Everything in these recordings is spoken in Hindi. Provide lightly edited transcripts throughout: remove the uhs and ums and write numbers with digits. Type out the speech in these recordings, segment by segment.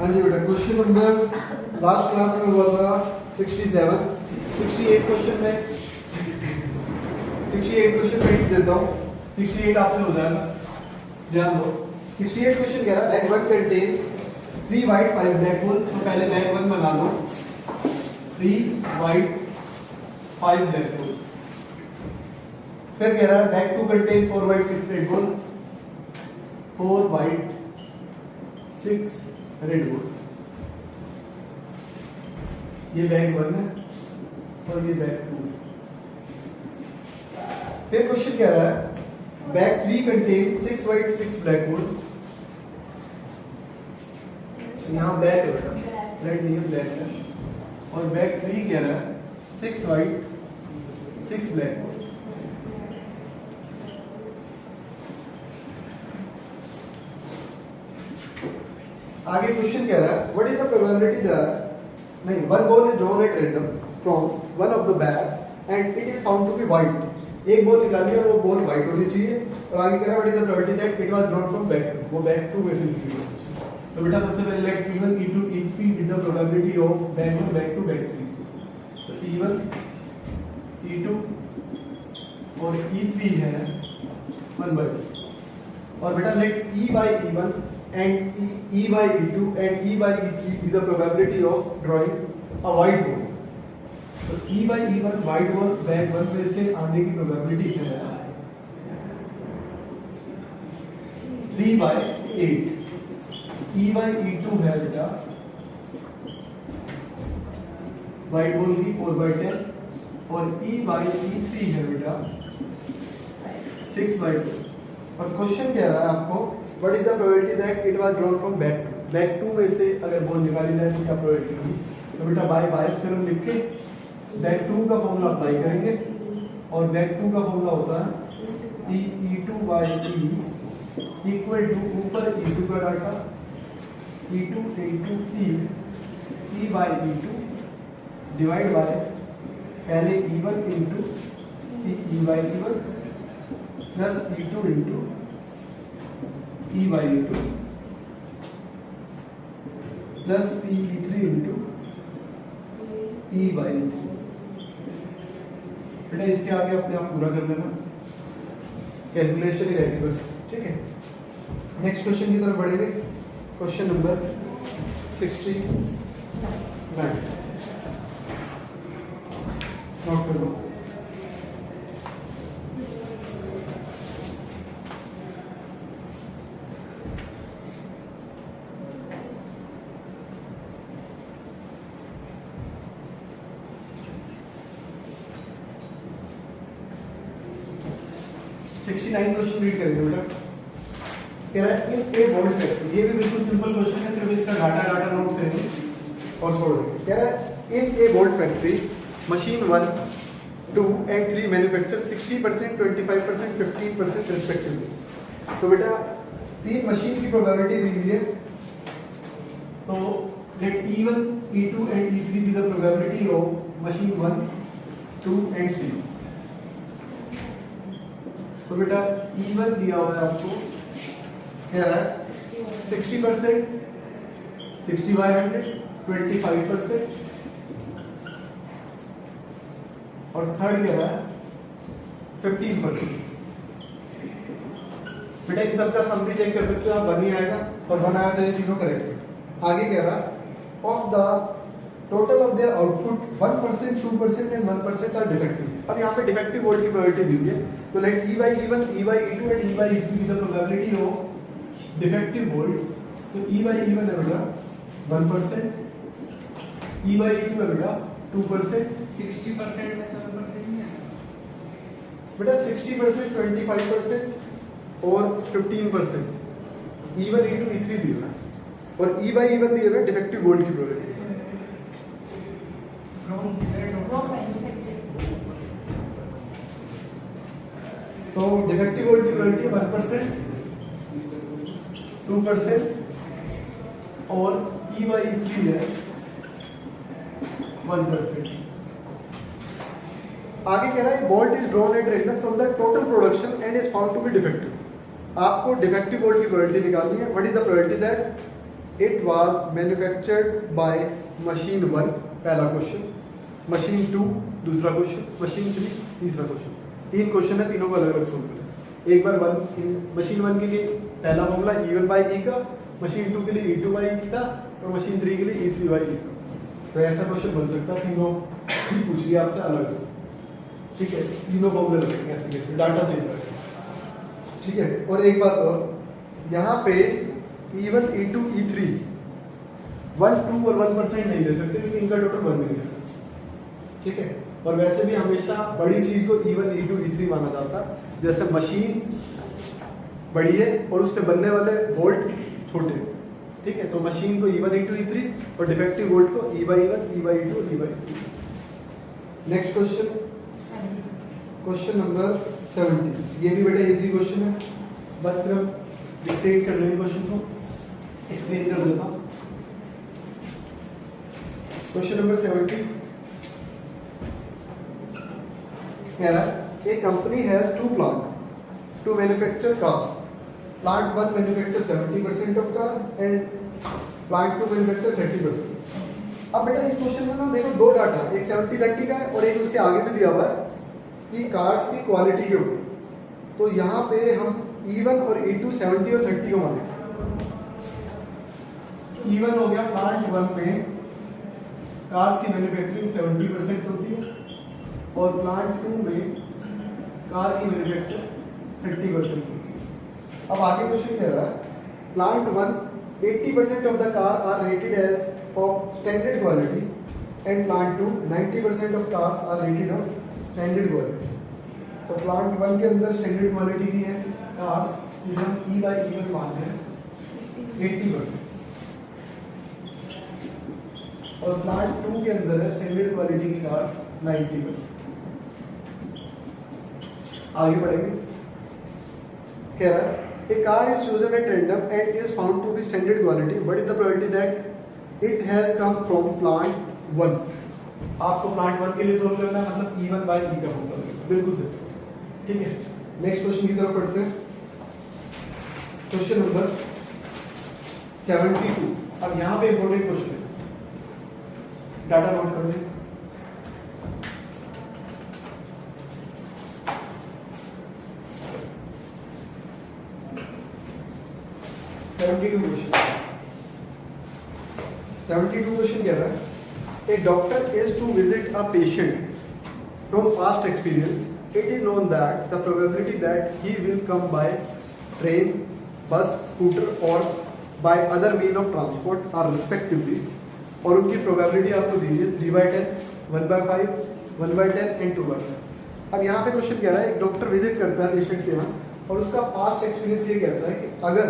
हाँ जी बेटा, क्वेश्चन नंबर लास्ट क्लास में हुआ था 67, 68 क्वेश्चन में 68 क्वेश्चन में देता हूँ, 68 आपसे हो जाएगा, ध्यान दो। 68 क्वेश्चन कह रहा है bag 1 contain 3 white 5 black hole. तो पहले बैग 1 बना लो, 3 वाइट 5 ब्लैक होल। फिर कह रहा है बैग 2 कंटेन 4 वाइट 6 रेड होल, 4 वाइट 6 रेड होल। ये बैग 1 है और ये बैग 2 है। फिर क्वेश्चन कह रहा है bag 3 contain 6 white 6 black whole. यहाँ ब्लैक है बेटा, रेड नहीं है, ब्लैक है। और बैग 3 कह रहा है 6 वाइट 6 ब्लैक होल। आगे क्वेश्चन कह रहा है what is the probability that नहीं one ball is drawn at random from one of the bag and it is found to be white. एक बॉल निकाली और वो बॉल व्हाइट होनी चाहिए। और आगे कह रहा है what is the probability that it was drawn from bag 2, वो बैग 2 में से निकली होनी चाहिए। तो बेटा सबसे पहले let E1 E2 E3 with the probability of bag 1 bag 2 bag 3। तो E1 E2 और E3 है 1/2। और बेटा late E by E1 and E by E2 and E by E3 is the probability of drawing a white ball. तो E by E1 white ball bag 1 में से आने की probability है 3 by 8। E by E2 है बेटा white ball की 4 by 10 और E by E3 है बेटा 6 by 2। और क्वेश्चन कह रहा है आपको what is the probability that it was drawn from bag 2। Bag 2 में से अगर बॉल निकाली जाए तो क्या प्रोबेबिलिटी होगी। तो बेटा बाय बायस थ्योरम लिख के बैग 2 का फॉर्मूला अप्लाई करेंगे और बैग 2 का फॉर्मूला होता है E2 by E equal to ऊपर E2 का data E2 into E by E2 divide bye पहले E1 into E by E1 plus E2 into E by E2 plus E3 into E by E3। बेटा इसके आगे अपने आप पूरा कर लेना, कैलकुलेशन ही रहती बस, ठीक है। नेक्स्ट क्वेश्चन की तरफ बढ़ेंगे। क्वेश्चन नंबर 69 नोट कर लो। क्वेश्चन रीड करेंगे बेटा। कह रहा है इन ए बोल्ट फैक्ट्री, ये भी बिल्कुल सिंपल क्वेश्चन है, सिर्फ इसका डाटा नोट करेंगे और छोड़ देंगे। कह रहा है in a bolt factory machine 1 2 and 3 manufacture 60%, 25%, 15% respectively. तो बेटा 3 मशीन की प्रोबेबिलिटी दी हुई है। तो let E1 E2 and E3 be the probability of machine 1 2 and 3। तो बेटा E1 दिया हुआ है आपको, क्या है 60%, 60/100, 25% और थर्ड क्या है 15%। बेटा इन सबका सम भी चेक कर सकते हो आप, 1 ही आएगा और 1 आया तो ये तीनों करेक्ट है। आगे कह रहा है of the total of their output 1%, 2% and 1% are defective. अब यहाँ पे डिफेक्टिव वोल्ट की प्रोबेबिलिटी दी हुई है। तो let E by E1 E by E2 and E by E3 की प्रोबेबिलिटी ऑफ डिफेक्टिव वोल्ट। तो E by E1 है बेटा 1%, E by E2 है बेटा 2%, 60% में 7% नहीं है बेटा 60%, 25% और 15%। E1 E2 E3 दिया है और E by E1 दिया है डिफेक्टिव वोल्ट की प्रोबेबिलिटी। तो डिफेक्टिव वोल्ट की प्रोबेबिलिटी 1%, 2% और E by E3 है 1%। आगे कह रहा है bolt is drawn at random from the total production and is found to be defective. आपको डिफेक्टिव बोल्ट की प्रोबेबिलिटी निकालनी है। What is the probability that it was manufactured by machine 1, पहला क्वेश्चन, मशीन 2 दूसरा क्वेश्चन, मशीन 3 तीसरा क्वेश्चन। 3 क्वेश्चन है, तीनों को अलग अलग सोल्व करें। एक बार मशीन 1 के लिए पहला फॉर्मूला E1 बाई E का, मशीन 2 के लिए E2 बाई E का और मशीन 3 के लिए E3 बाई E का। तो ऐसा क्वेश्चन बन सकता है, तीनों पूछ लिया आपसे अलग अलग, ठीक है। तीनों फॉर्मूले लगेंगे ऐसे कैसे, डाटा सेव करेंगे, ठीक है। और एक बात और, यहाँ पे E1 E2 E3 1 2 और 1% नहीं दे सकते क्योंकि इनका टोटल 1 मिल गया, ठीक है। और वैसे भी हमेशा बड़ी चीज को E1 E2 E3 माना जाता है, जैसे मशीन बड़ी है और उससे बनने वाले वोल्ट छोटे, ठीक है। तो मशीन को E1 E2 E3 और डिफेक्टिव वोल्ट को E by E1 E by E2 E by E3। Next question, question number 70। ये भी बेटा इजी क्वेश्चन है, बस सिर्फ डिक्टेट कर रहे हैं क्वेश्चन को, एक्सप्लेन कर देता हूं। क्वेश्चन नंबर 70 कह रहा है a company has 2 plant to manufacture car. Plant 1 manufacture 70% of car and plant 2 manufacture 30%। अब बेटा इस क्वेश्चन में ना देखो दो डाटा, एक 70-30 का है और एक उसके आगे भी दिया हुआ है कि कार्स की क्वालिटी के ऊपर। तो यहाँ पे हम E1 और E2 70 और 30 को माने। E1 हो गया प्लांट 1 में कार्स की मैन्युफैक्चरिंग 70% होती है और प्लांट 2 में कार की मैन्युफैक्चर 30% होती है। अब आगे क्वेश्चन कह रहा है plant 1 80% of the car are rated as of standard quality and plant 2 90% of cars are rated of standard quality. तो प्लांट 1 के अंदर स्टैंडर्ड क्वालिटी की है कार्स, जिसे हम E by E1 मानते हैं 80%, और प्लांट 2 के अंदर है स्टैंडर्ड क्वालिटी की कार्स 90%। आगे बढ़ेंगे, कह रहा है a car is chosen at random and is found to be standard quality. What is the probability that it has come from plant 1? आपको प्लांट 1 के लिए सोल्व करना है, मतलब E1 by E का होगा, बिल्कुल सही, ठीक है। नेक्स्ट क्वेश्चन की तरफ पढ़ते हैं, क्वेश्चन नंबर 72। अब यहाँ पे इंपॉर्टेंट क्वेश्चन है, डाटा नोट कर लें। क्वेश्चन कह रहा है a doctor is to visit a patient from past experience it is known that the probability that he will come by train bus scooter or by other mean of transport are respectively, और उनकी प्रोबेबिलिटी आपको दी है 3/10 1/5 1/10 एंड 2/10। अब यहाँ पे क्वेश्चन कह रहा है एक डॉक्टर विजिट करता है पेशेंट के यहाँ और उसका पास्ट एक्सपीरियंस ये कहता है कि अगर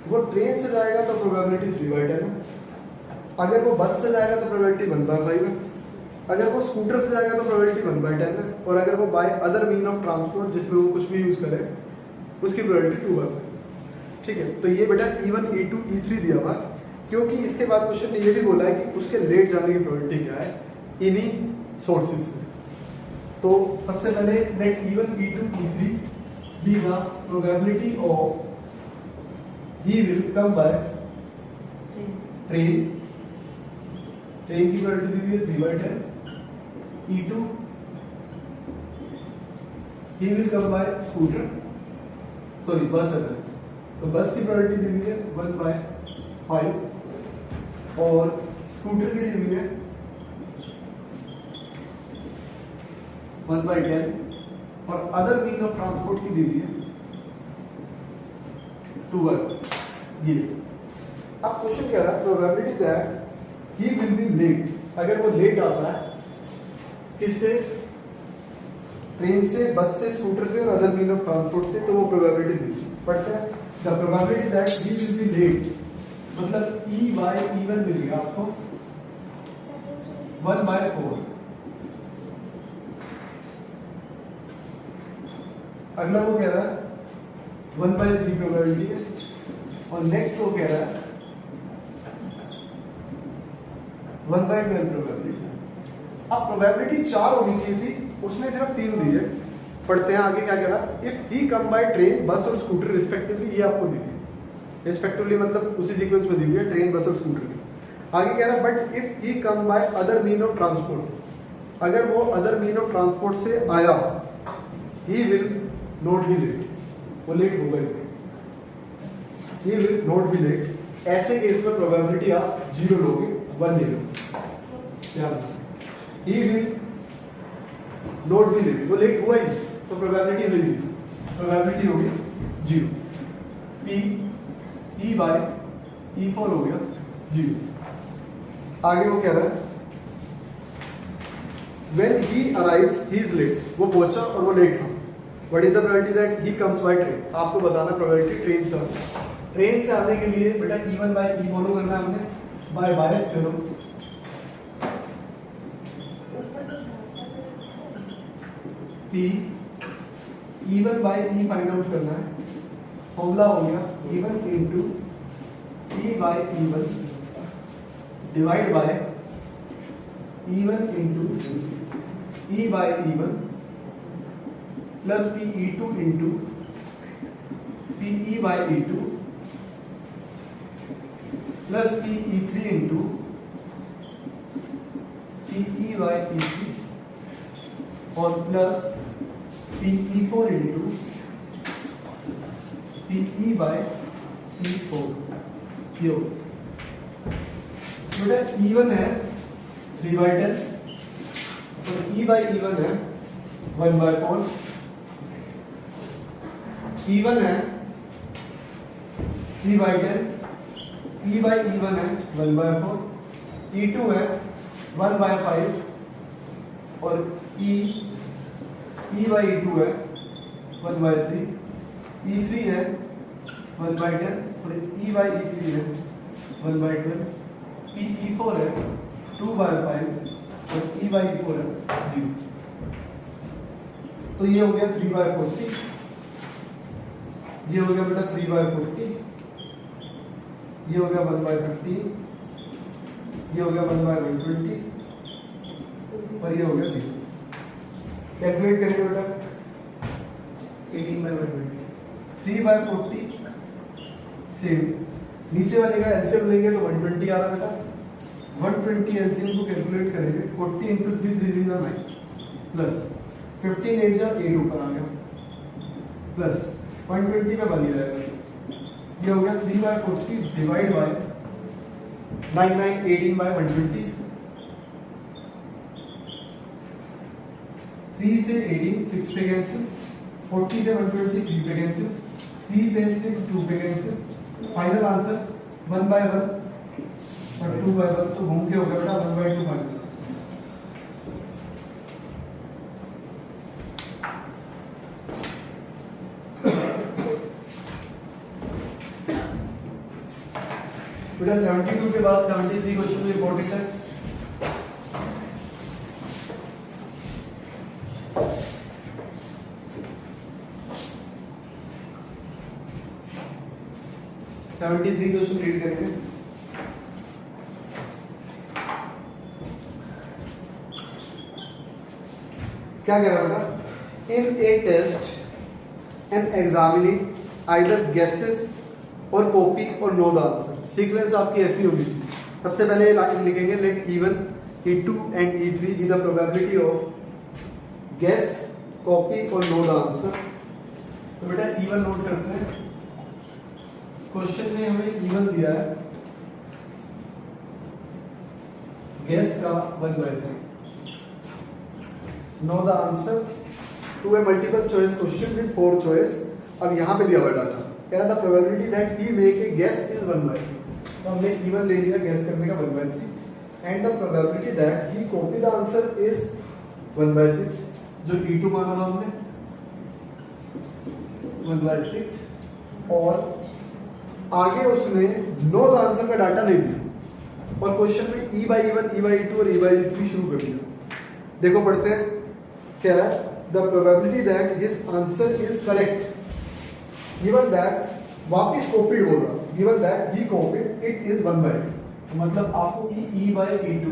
वो ट्रेन से जाएगा तो प्रोबेबिलिटी 3/10 है, अगर वो बस से जाएगा तो प्रोबेबिलिटी 1/5 है, अगर वो स्कूटर से जाएगा तो प्रोबेबिलिटी 1/10 है, और अगर वो bye other mean of transport जिसमें वो कुछ भी यूज करे उसकी प्रोबेबिलिटी 2/5 है, ठीक है। तो ये बेटा E1 E2 E3 दिया हुआ, क्योंकि इसके बाद क्वेश्चन ने ये भी बोला है कि उसके लेट जाने की प्रोबेबिलिटी क्या है इन्हीं सोर्सेज से। तो सबसे पहले let E1 E2 E3 be the probability of he will come by train, train की प्रोबेबिलिटी दी है 3/10। E2 he will come by scooter, sorry bus है तो बस की प्रोबेबिलिटी दी हुई है 1/5 और स्कूटर की दी हुई है 1/10 और अदर मीन ऑफ ट्रांसपोर्ट की दी हुई है 2/5। ये अब क्वेश्चन कह रहा है probability that he will be late, अगर वो लेट आता है किससे, ट्रेन से, बस से, स्कूटर से और अदर मीन ऑफ ट्रांसपोर्ट से, तो वो प्रोबेबिलिटी दी पड़ता है the probability that he will be late, मतलब E by E1 मिलेगा आपको 1/4। अगला वो कह रहा है 1/3 प्रोबेबिलिटी है और नेक्स्ट वो कह रहा है 1/12 प्रोबेबिलिटी। अब प्रोबेबिलिटी 4 होनी चाहिए थी, उसने सिर्फ 3 दी है। पढ़ते हैं आगे क्या कह रहा है, if he come by train बस और स्कूटर रिस्पेक्टिवली, ये आपको दी है रिस्पेक्टिवली मतलब उसी सीक्वेंस में दी हुई है, ट्रेन, बस और स्कूटर की। आगे कह रहा है but if he come by other mean of transport, अगर वो अदर मीन ऑफ ट्रांसपोर्ट से आया, he will not be late, वो लेट होगा he will not be late. ऐसे केस में प्रोबेबिलिटी आप 0 लोगे, 1 ले लो, he will not be late, वो लेट हुआ ही तो प्रोबेबिलिटी हुई, प्रोबेबिलिटी होगी 0। P E बाय E4 हो गया 0। आगे वो कह रहा है when he arrives he is late, वो पहुंचा और वो लेट था। What is the probability that he comes by train? आपको बताना प्रोबेबिलिटी ट्रेन से आने, ट्रेन से आने के लिए बेटा E1 बाय E फॉलो करना है हमने by Bayes theorem. P E1 by E find out करना है, फॉर्मूला हो गया E1 into E by E1 divide by E1 into E by E1 plus PE2 into PE by E2 plus PE3 into PE by E3 और plus PE4 into PE bye E4। ये हो बेटा E1 है 3/10 और E बाय E1 है 1/4। E1 है 3/10, E बाय E1 है 1/4, E2 है 1/5 और E बाय E2 है 1/3, E3 है 1/10 और E बाय E3 है 1/12, PE4 है 2/5 और E बाय E4 है 0। तो ये हो गया 3/40, ये हो गया बेटा 3/40, ये हो गया 1/15, ये हो गया 1/120 और ये हो गया 0। कैलकुलेट करेंगे बेटा 18/120, 3/40 सेम, नीचे वाले का एलसीएम लेंगे तो 120 आ रहा बेटा, 120 एलसीएम को कैलकुलेट करेंगे 40 इंटू 3 3 9 प्लस 15 8 जा 8 ऊपर आ गया प्लस 120 पे बन ही रहेगा। ये हो गया 3/40 डिवाइड बाय 18/120, 3 से 18 6 पे कैंसिल, 40 से 120 3 पे कैंसिल, 3 पे 6 2 पे कैंसिल, फाइनल आंसर 1/1 और 2/1, तो घूम के हो गया बेटा 1/2 फाइनल। बेटा 72 के बाद 73 क्वेश्चन इंपॉर्टेंट है। क्वेश्चन रीड करेंगे। क्या कह रहा है बेटा, in a test an examinee either guesses or copy or know the answer. Sequence आपकी ऐसी होगी, सबसे पहले लिखेंगे let E1 E2 and E3 is the probability of guess, copy or know the answer. तो बेटा E1 नोट करते हैं। क्वेश्चन में हमें E1 दिया है, गेस का 1/3, know the answer to a multiple choice question with 4 choice. अब यहाँ पे दिया हुआ डाटा कह रहा था probability that he make a guess is 1/3, तो हमने E1 ले लिया गेस करने का 1/3 and the probability that he copy the answer is 1/6, जो E2 माना था हमने 1/6 और आगे उसने नो द आंसर का डाटा नहीं दिया और क्वेश्चन में E/E1 E/E2 और E/E3 शुरू कर दिया। देखो पढ़ते हैं, कह रहा है the probability that his answer is correct given that, वापिस कॉपीड बोल रहा, given that he copied it is 1/2, मतलब आपको E/E2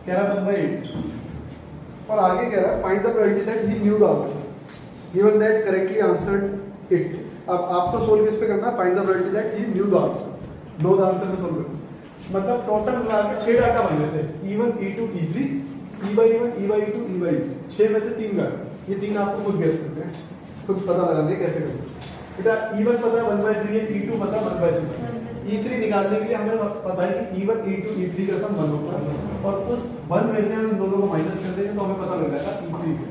कह रहा 1/8 और आगे कह रहा है find the probability that he knew the answer given that correctly answered it. अब आपको सोल्व किस पे करना है, find the probability that he knew the answer, no the answer में सोल्व करना। मतलब टोटल मिला के 6 डाटा बन गए थे, E1 E2 E3 E/E1 E/E2 E/E3, 6 में से 3 गए। ये 3 आपको खुद गेस करने हैं, खुद पता लगाने हैं कैसे करना है। बेटा E1 पता है 1/3 है, E2 पता है 1/6 है, E3 निकालने के लिए हमें पता है कि E1 E2 E3 का सम 1 होता है और उस 1 में से हम इन दोनों को माइनस कर देंगे तो हमें पता लग जाएगा E3 का।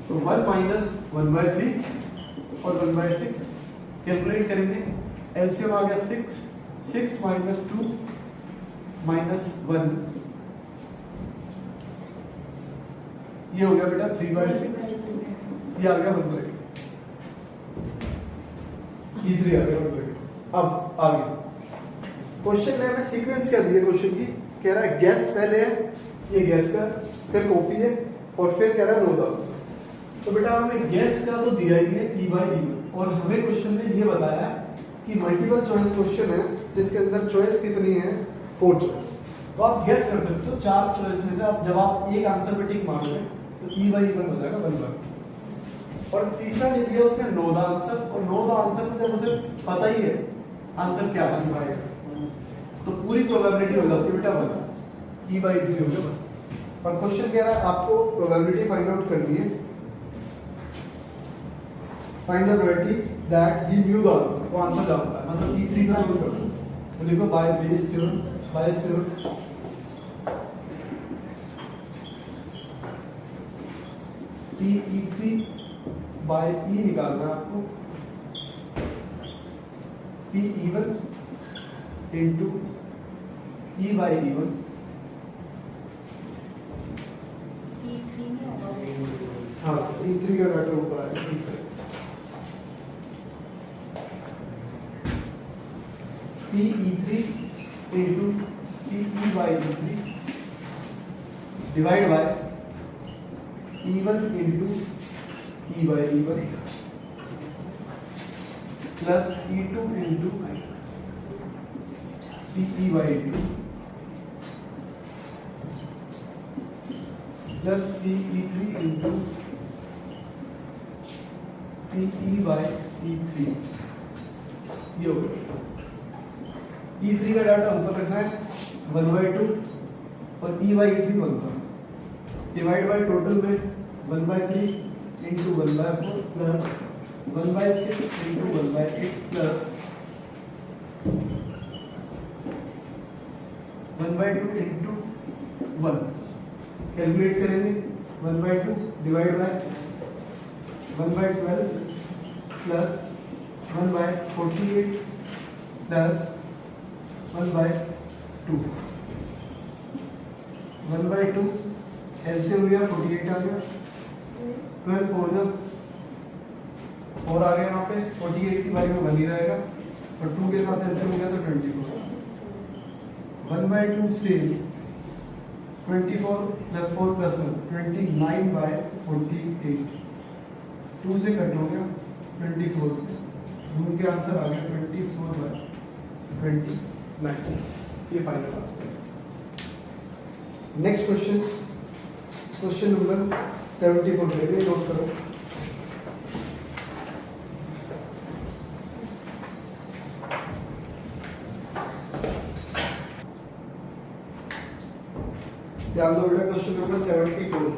तो 1 माइनस 1/3 और 1/6 कैलकुलेट करेंगे, एलसीएम आ गया 6, 6 माइनस 2 माइनस 1, ये हो गया बेटा 3/6, ये आ गया 1/8, E3 आ गया 1/8। अब आगे क्वेश्चन में हमें सीक्वेंस क्या दिया, क्वेश्चन की कह रहा है गैस पहले है, ये गैस का, फिर कॉपी है और फिर कह रहा है नो द आंसर। तो बेटा हमें गैस का तो दिया ही है E/E1 और हमें क्वेश्चन में ये बताया कि मल्टीपल चॉइस क्वेश्चन है जिसके अंदर चॉइस कितनी है, 4 चॉइस। तो आप गैस कर सकते हो 4 चॉइस में से आप जब आप एक आंसर पे टिक मारोगे तो E/E1 हो जाएगा 1/1। और तीसरा नहीं दिया उसने नो द आंसर, और नो द आंसर में जब उसे पता ही है आंसर क्या बन पाएगा तो पूरी प्रोबेबिलिटी हो जाती है बेटा 1, E/3 हो गया 1। और क्वेश्चन कह रहा है आपको प्रोबेबिलिटी फाइंड आउट करनी है, find the probability that he knew the answer, वो आंसर जानता है, मतलब E3 का सोल्व करना। तो देखो by Bayes theorem, E3 by E निकालना है आपको, E1 इंटू E/E1, हाँ E3 का डाटा ऊपर आएगा, E3 into E/E3 divide by E1 into E/E1 plus E2 into E/E2 plus E3 into E/E3, ये हो गया। E3 का डाटा ऊपर रखना है 1/2 और E/E3 1 था, डिवाइड बाय टोटल में 1/3 into 1/4 plus 1/6 into 1/8 plus 1/2 into 1, calculate करेंगे 1/2 divide by 1/12 plus 1/48 plus 1/2, 1/2 LCM हो गया 48 आ गया, 12 4 जब 4 आ गया, यहाँ पे 48 की बारी में 1 ही रहेगा और 2 के साथ एलसीएम हो गया तो 24, 1/2 से 24 प्लस 4 प्लस 1 29/48, 2 से कट हो गया 24, दूर के आंसर आ गया 24/29, ये final answer. Next question, question number 74 पे भी नोट करो। ध्यान दो बेटा, क्वेश्चन नंबर 74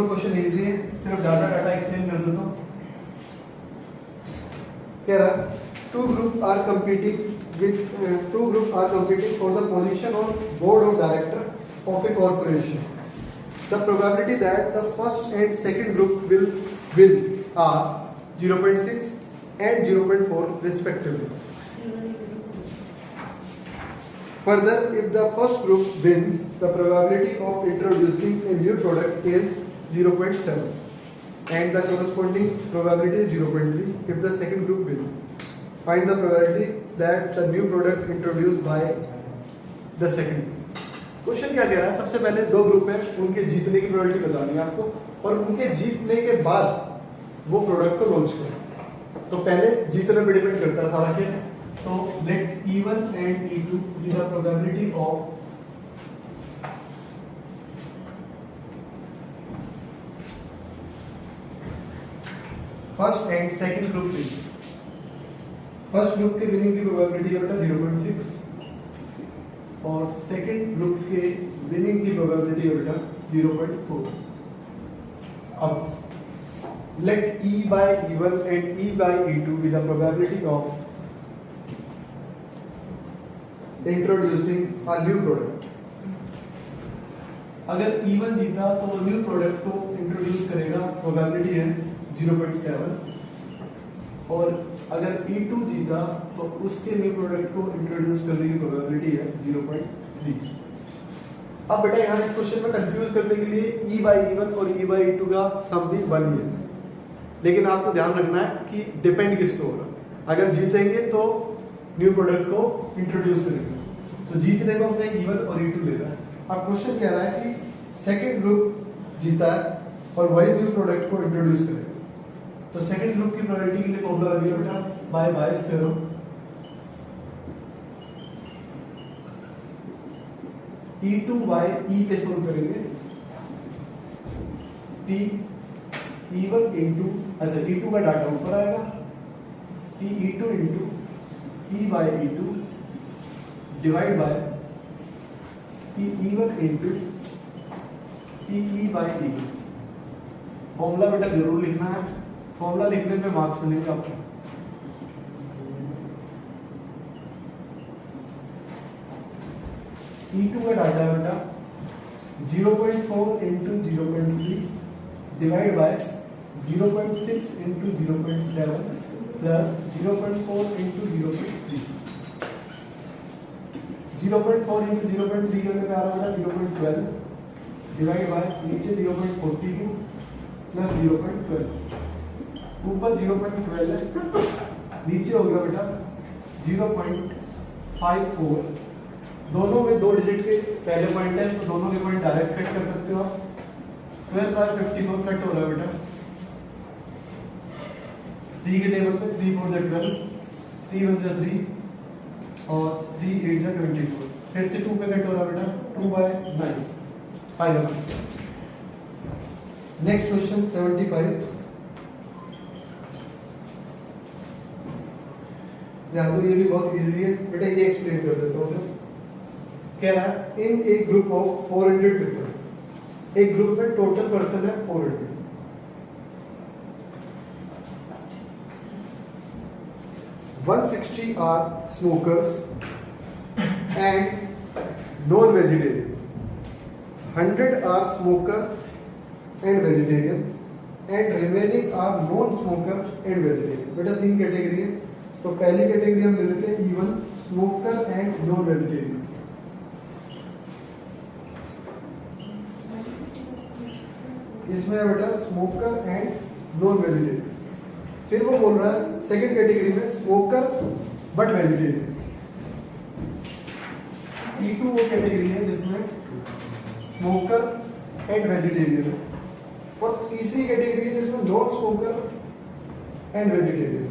क्वेश्चन इजी है, सिर्फ डाटा एक्सप्लेन कर देता हूं। कह रहा two groups are competing for the position on board of director of a corporation. The probability that the first and second group will win are 0.6 and 0.4 respectively. Further, if the first group wins, the probability of introducing a new product is 0.7 and the corresponding probability is 0.3 if the second group wins. Find the probability that the new product introduced by the second group. Question क्या कह रहा है, सबसे पहले 2 ग्रुप है, उनके जीतने की प्रोबेबिलिटी बतानी है आपको और उनके जीतने के बाद वो प्रोडक्ट को लॉन्च करें। तो पहले जीतने पे डिपेंड करता है सारा खेल। तो let E1 and E2 is the probability of first and second group से। फर्स्ट ग्रुप के विनिंग की प्रोबेबिलिटी है बेटा 0.6 और सेकंड ग्रुप के विनिंग की प्रोबेबिलिटी है बेटा 0.4। अब let E by E1 and E by E2 be the probability of introducing a new product। अगर E1 जीता तो न्यू प्रोडक्ट को इंट्रोड्यूस करेगा, प्रोबेबिलिटी है 0.7 और अगर E2 जीता तो उसके न्यू प्रोडक्ट को इंट्रोड्यूस करने की प्रोबेबिलिटी है 0.3। अब बेटा यहाँ इस क्वेश्चन में कंफ्यूज करने के लिए E by E1 और E by E2 का सम भी 1 ही है, लेकिन आपको ध्यान रखना है कि डिपेंड किस पे होगा। अगर जीतेंगे तो न्यू प्रोडक्ट को इंट्रोड्यूस करेंगे, तो जीतने को हमने E1 और E2 ले रहा है। अब क्वेश्चन कह रहा है कि सेकंड ग्रुप जीता है और वही न्यू प्रोडक्ट को इंट्रोड्यूस करेगा, तो सेकंड ग्रुप की प्रोबेबिलिटी के लिए फॉर्मूला लगेगा बेटा by Bayes theorem. E2 by E पे सोल्व करेंगे, P E1 इंटू, अच्छा E2 का डाटा ऊपर आएगा, P E2 into E by E2 divide by P E1 into P E by E2। Formula बेटा जरूर लिखना है, फॉर्मूला लिखने पे मार्क्स मिलेंगे आपको। E2 का डाटा है बेटा 0.4 into 0.3 divide by 0.6 into 0.7 plus 0.4 into 0.3। 0.4 into 0.3 करने पे आ रहा है 0.12 डिवाइड बाय नीचे 0.42 प्लस 0.12, ऊपर 0.12 है, नीचे हो गया बेटा 0.54। दोनों में 2 डिजिट के पहले पॉइंट है तो दोनों के पॉइंट डायरेक्ट कट कर सकते हो आप। 12 बाय 54 कट हो रहा है बेटा 3 के टेबल पे 3 4 जा 12, 3 1 जा 3 और 3 8 जा 24। फिर से 2 पे कट हो रहा है बेटा 2 बाय 9 फाइनल। Next question 75। ध्यान दो, ये भी बहुत इजी है बेटा, ये एक्सप्लेन कर देता हूँ सर। कह रहा है in a group of 400 people, एक ग्रुप में टोटल पर्सन है 400, 160 are smokers and non vegetarian, 100 are smoker and vegetarian and remaining are non smoker and vegetarian. बेटा 3 कैटेगरी है, तो पहली कैटेगरी हम ले लेते हैं E1 smoker and non vegetarian. इसमें है बेटा स्मोकर एंड नॉन वेजिटेरियन। फिर वो बोल रहा है सेकंड कैटेगरी में स्मोकर बट वेजिटेरियन। E2 वो कैटेगरी है जिसमें स्मोकर एंड वेजिटेरियन है, और तीसरी कैटेगरी है जिसमें नॉन स्मोकर एंड वेजिटेरियन।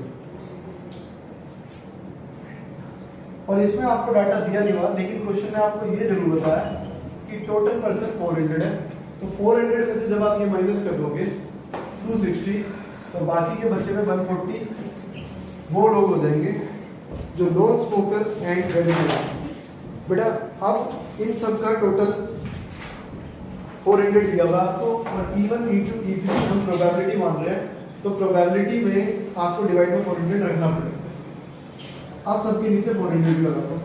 और इसमें आपको डाटा दिया नहीं हुआ, लेकिन क्वेश्चन में आपको ये जरूर बताया कि टोटल पर्सन 400 है, तो 400 में से जब आप ये माइनस कर दोगे 260 तो बाकी के बचे में 140 वो लोग हो जाएंगे जो नॉन स्मोकर एंड वेजिटेरियन। बेटा अब इन सब का टोटल 400 दिया हुआ आपको, और E1 E2 E3 हम प्रोबेबिलिटी मान रहे हैं, तो प्रोबेबिलिटी में आपको डिवाइड में 400 रखना पड़ेगा। आप सबके नीचे 400 भी लगाता हूँ।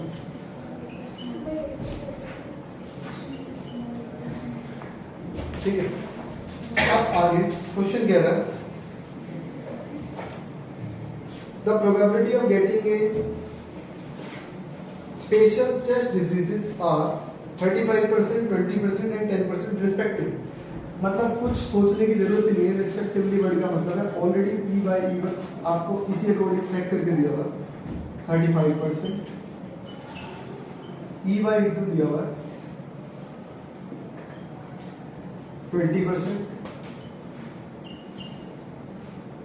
ठीक है, अब आगे क्वेश्चन कह रहा है the probability of getting a special chest diseases are 35%, 20% and 10% respectively. मतलब कुछ सोचने की जरूरत ही नहीं है, रिस्पेक्टिवली वर्ड का मतलब है ऑलरेडी E by E1 आपको इसी अकॉर्डिंग सेट करके दिया हुआ 35%, E by E2 दिया हुआ 20%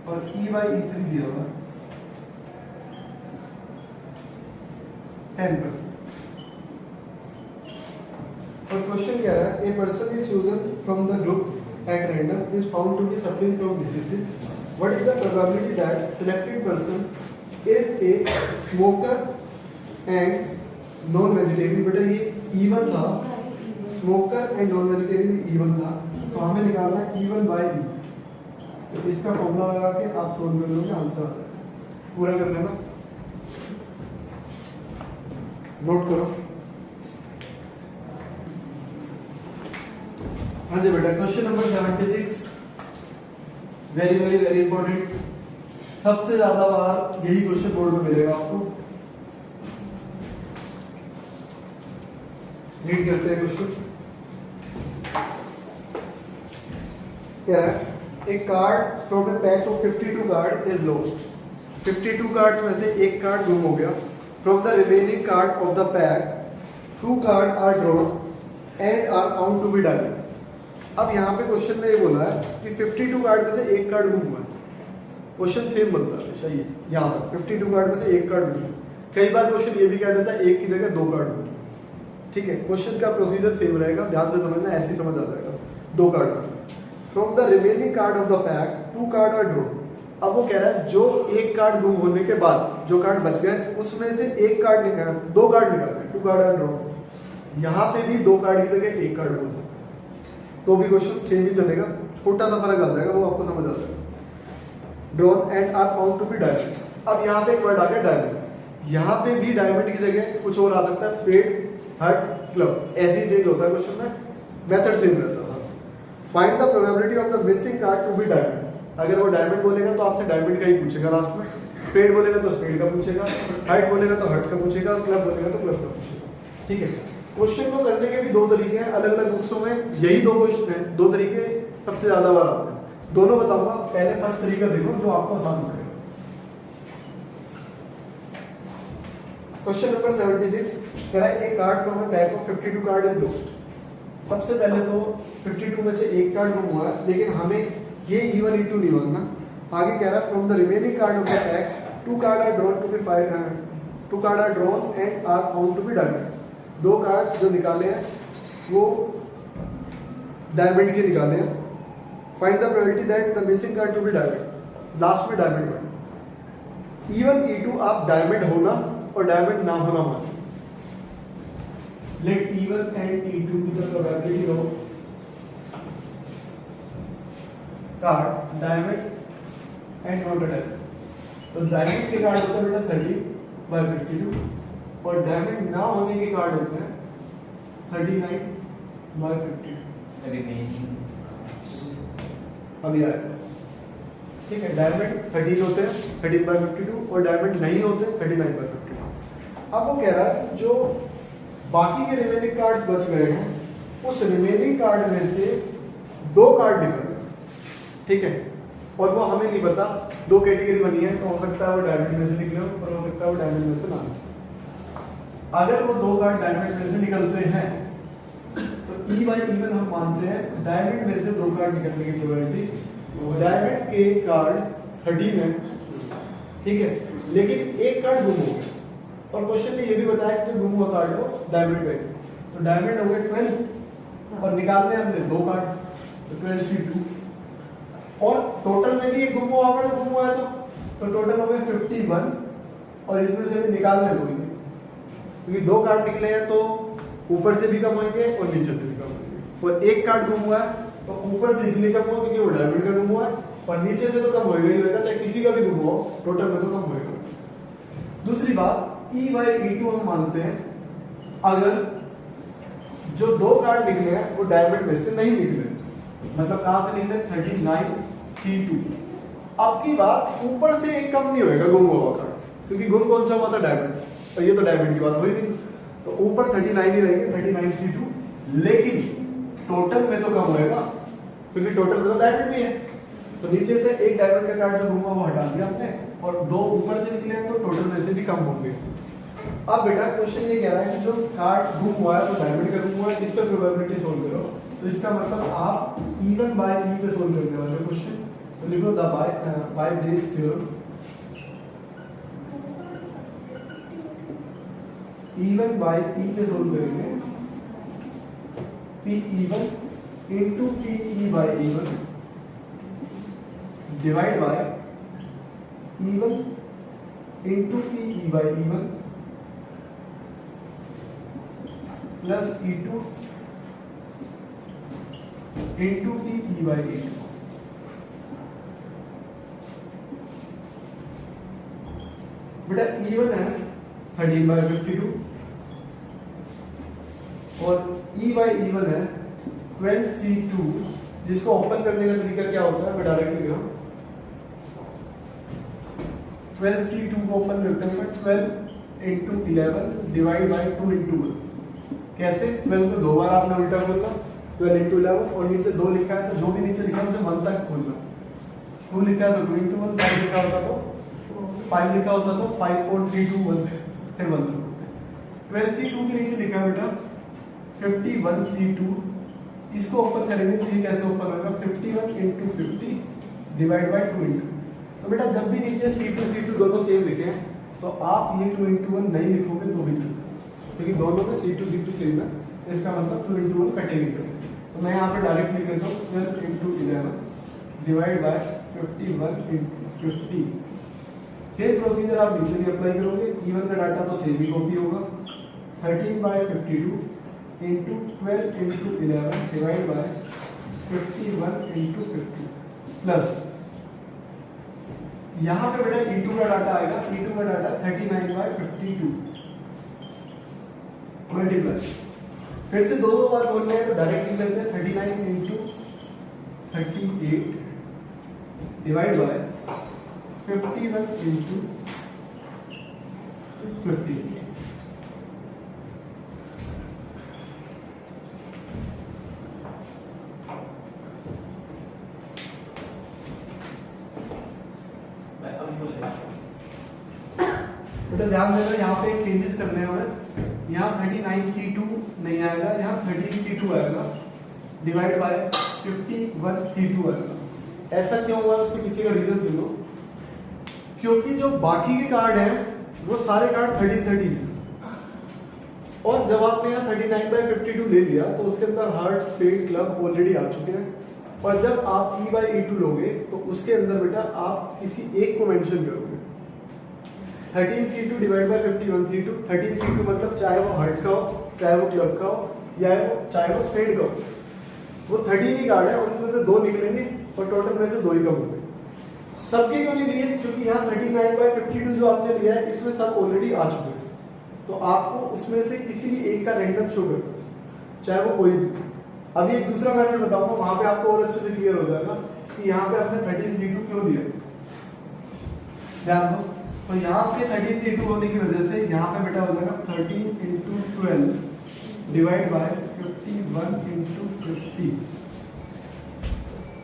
और E by E3 दिया हुआ 10%। और क्वेश्चन क्या रहा है a person is chosen from the group at random is found to be suffering from disease what is the probability that selected person is a smoker and non vegetarian. बेटा ये इवन था, smoker and non vegetarian even था, तो हमें निकालना है इवन बाय ई। तो इसका फॉर्मूला लगा के आप सोल्व कर लोगे, आंसर आ जाएगा। पूरा कर लेना, नोट करो। हाँ जी बेटा, question number 76 very very very important. सबसे ज्यादा बार यही क्वेश्चन बोर्ड में मिलेगा आपको। रीड करते हैं क्वेश्चन। कह रहा है एक card from a pack of 52 card is lost. 52 card में से एक कार्ड गुम हो गया। From the remaining card of the pack 2 card are drawn and are found to be done. अब यहाँ पे क्वेश्चन में ये बोला है कि 52 कार्ड में से एक कार्ड गुम हुआ है। क्वेश्चन सेम बनता है हमेशा ये, यहाँ तक 52 कार्ड में से एक कार्ड गुम। कई बार क्वेश्चन ये भी कह देता है एक की जगह 2 कार्ड गुम। ठीक है, क्वेश्चन का प्रोसीजर सेम रहेगा, ध्यान से समझना, ऐसे ही समझ आ जाएगा। 2 card from the remaining card of the pack 2 card are drawn. अब वो कह रहा है जो एक कार्ड गुम होने के बाद जो कार्ड बच गए उसमें से एक कार्ड निकाल, 2 कार्ड निकालते, 2 कार्ड आर ड्रॉन। यहाँ पे भी 2 कार्ड की जगह एक कार्ड बोल सकते, तो भी क्वेश्चन सेम ही चलेगा, छोटा सा फर्क आ जाएगा, वो आपको समझ आ जाएगा। Drawn and are found to be diamond. अब यहाँ पे एक वर्ड आ गया डायमंड। यहाँ पे भी डायमंड की जगह कुछ और आ सकता है, स्पेड, हर्ट, क्लब, ऐसे ही चेंज होता है क्वेश्चन में, मेथड सेम रहता था। Find the probability of the missing card to be diamond. अगर वो डायमंड बोलेगा तो आपसे डायमंड का ही पूछेगा लास्ट में, स्पेड बोलेगा तो स्पेड का पूछेगा, हर्ट बोलेगा तो हर्ट का पूछेगा, क्लब बोलेगा तो क्लब का पूछेगा। ठीक है, क्वेश्चन को करने के भी 2 तरीके हैं, अलग अलग बुक्सों में यही 2 क्वेश्चन हैं, 2 तरीके सबसे ज्यादा बार आते हैं। दोनों बताऊंगा, पहले फर्स्ट तरीका देखो जो आपको आसान पड़ेगा। क्वेश्चन नंबर 76 कह रहा है a card from a pack of 52 card is lost. सबसे पहले तो 52 में से एक कार्ड गुम हुआ है, लेकिन हमें ये E1 E2 नहीं मांगना। आगे कह रहा है from the remaining card of the pack 2 card are drawn to be 2 card are drawn and are found to be diamond. 2 card जो निकाले हैं वो डायमंड के निकाले हैं। Find the probability that the missing card to be diamond. Last में डायमंड कार्ड। E1 E2 आप डायमंड होना और डायमंड ना होना मानिए। लेट E1 एंड E2 की the probability of card diamond and not diamond. तो डायमंड के कार्ड होता है बेटा 30/52 और डायमंड ना होने के कार्ड होते हैं 39/50। अभी आएगा, ठीक है। डायमंड 13 होते हैं 13/52 और डायमंड नहीं होते 39/52। अब वो कह रहा है जो बाकी के रिमेनिंग कार्ड बच गए हैं उस रिमेनिंग कार्ड में से 2 कार्ड निकालना, ठीक है। और वो हमें नहीं पता, 2 कैटेगरी बनी है, तो हो सकता है वो डायमंड में से निकले और हो सकता है वो डायमंड में से ना निकले। अगर वो 2 कार्ड डायमंड में से निकलते हैं तो E/E1 हम मानते हैं डायमंड में से 2 कार्ड निकलने की प्रोबेबिलिटी डायमंड के कार्ड 13 है, ठीक है, लेकिन एक कार्ड गुम हो गया और क्वेश्चन में ये भी बताया कि जो गुम हुआ कार्ड हो डायमंड पे, तो डायमंड हो गए 12 और निकालने हमने 2 कार्ड, तो 12C2 और टोटल में भी एक गुम हुआ होगा, गुम हुआ है तो टोटल हो गए 51 और इसमें से भी निकालने होंगे क्योंकि 2 कार्ड निकले हैं तो ऊपर से भी कम होंगे और नीचे से भी कम होंगे। और एक कार्ड गुम हुआ है तो ऊपर से इसलिए कम हुआ क्योंकि वो डायमंड का गुम हुआ है और नीचे से तो कम होएगा ही होएगा, चाहे किसी का भी गुम हो, टोटल में तो कम होएगा। दूसरी बात E/E2 हम मानते हैं अगर जो 2 कार्ड निकले हैं वो डायमंड में से नहीं निकले, मतलब कहां से निकले 39C2। अब की बात ऊपर से एक कम नहीं होएगा गुम हुआ कार्ड, क्योंकि गुम कौन सा हुआ था डायमंड, तो ये तो डायमंड की बात हुई नहीं, तो ऊपर 39 ही रहेंगे 39C2, लेकिन टोटल में तो कम होएगा क्योंकि टोटल में तो डायमंड भी है, तो नीचे से एक डायमंड का कार्ड जो गुम हुआ वो हटा दिया हमने और 2 ऊपर से निकले हैं तो टोटल में से भी कम होंगे। अब बेटा क्वेश्चन ये कह रहा है कि जो कार्ड गुम हुआ है वो डायमंड का गुम हुआ है, इस पर प्रोबेबिलिटी सोल्व करो, तो इसका मतलब आप E1/E पे सोल्व करने वाले हो क्वेश्चन, तो लिखो the by Bragg's theorem E1/E पे सोल्व करेंगे PE1 into PE/E1 divide by E1 into P E by E1 plus E2 into P E by E2। बेटा E1 है 13/52 और E बाई E1 है 12C2, जिसको ओपन करने का तरीका क्या होता है, मैं डायरेक्टली लिख रहा हूँ। 12C2 को ओपन करते हैं 12 इंटू 11 डिवाइड बाई 2 इंटू 1। कैसे? 12 को दो बार आपने उल्टा खोलना, 12 इंटू 11 और नीचे 2 लिखा है तो जो भी नीचे लिखा है उसे 1 तक खोलना। 2 लिखा है तो 2 इंटू 1, 5 लिखा होता तो 5 लिखा होता तो 5 4 3 2 1 फिर 1 तक। 12C2 के नीचे लिखा है बेटा 51C2, इसको ओपन करेंगे तो ये कैसे ओपन होगा, 51 इंटू 50 डिवाइड बाई 2 इंटू। तो बेटा जब भी नीचे C2 दोनों सेम लिखे हैं तो आप ये 2 इंटू 1 नहीं लिखोगे तो भी चलेगा, क्योंकि दोनों में C2 सेम है, इसका मतलब 2 इंटू 1 कटेंगे। तो मैं यहाँ पे डायरेक्ट लिख देता हूँ 12 into 11 divide by 51 into 50। Same procedure आप नीचे भी अप्लाई करोगे, E1 का डाटा तो सेम ही कॉपी होगा, 13/52 into 12 into 11 divide by 51 into 50 plus यहाँ पे बेटा E2 का डाटा आएगा, E2 का डाटा 39/52 मल्टीप्लाई, फिर से दो बार बोलने हैं तो डायरेक्ट लिख लेते हैं 39 इंटू 38 डिवाइड बाय 51 इंटू 50। बेटा ध्यान देना, यहाँ पे चेंजेस करने हैं। यहाँ 39C2 नहीं आएगा, यहाँ 13C2 आएगा डिवाइड बाय 51C2 आएगा। ऐसा क्यों हुआ, उसके पीछे का रीजन सुनो। क्योंकि जो बाकी के कार्ड हैं वो सारे कार्ड 13 और जब आपने यहाँ 39/52 ले लिया तो उसके अंदर हार्ट, स्पेड, क्लब ऑलरेडी आ चुके हैं। और जब आप E/E2 लोगे तो उसके अंदर बेटा आप किसी एक को मेंशन करोगे। 13C2 divide by 51C2, 13C2 मतलब चाहे वो हार्ट का हो, चाहे वो क्लब का हो, या चाहे वो स्पेड का हो, वो 13 ही कार्ड है और उसमें से 2 निकलेंगे और टोटल में से 2 ही कम होंगे। सबके क्यों नहीं लिए, क्योंकि यहाँ 39/52 जो आपने लिया है इसमें सब ऑलरेडी आ चुके हैं, तो आपको उसमें से किसी भी एक का रैंडम शो करना, चाहे वो कोई भी। अभी एक दूसरा मेथड बताऊंगा, वहां पे आपको और अच्छे से क्लियर हो जाएगा कि यहाँ पे आपने 13C2 क्यों लिया। ध्यान दो, तो यहाँ पे 13C2 होने की वजह से यहाँ पे बेटा हो जाएगा 13 इंटू 12 डिवाइड बाय 51 इंटू 50।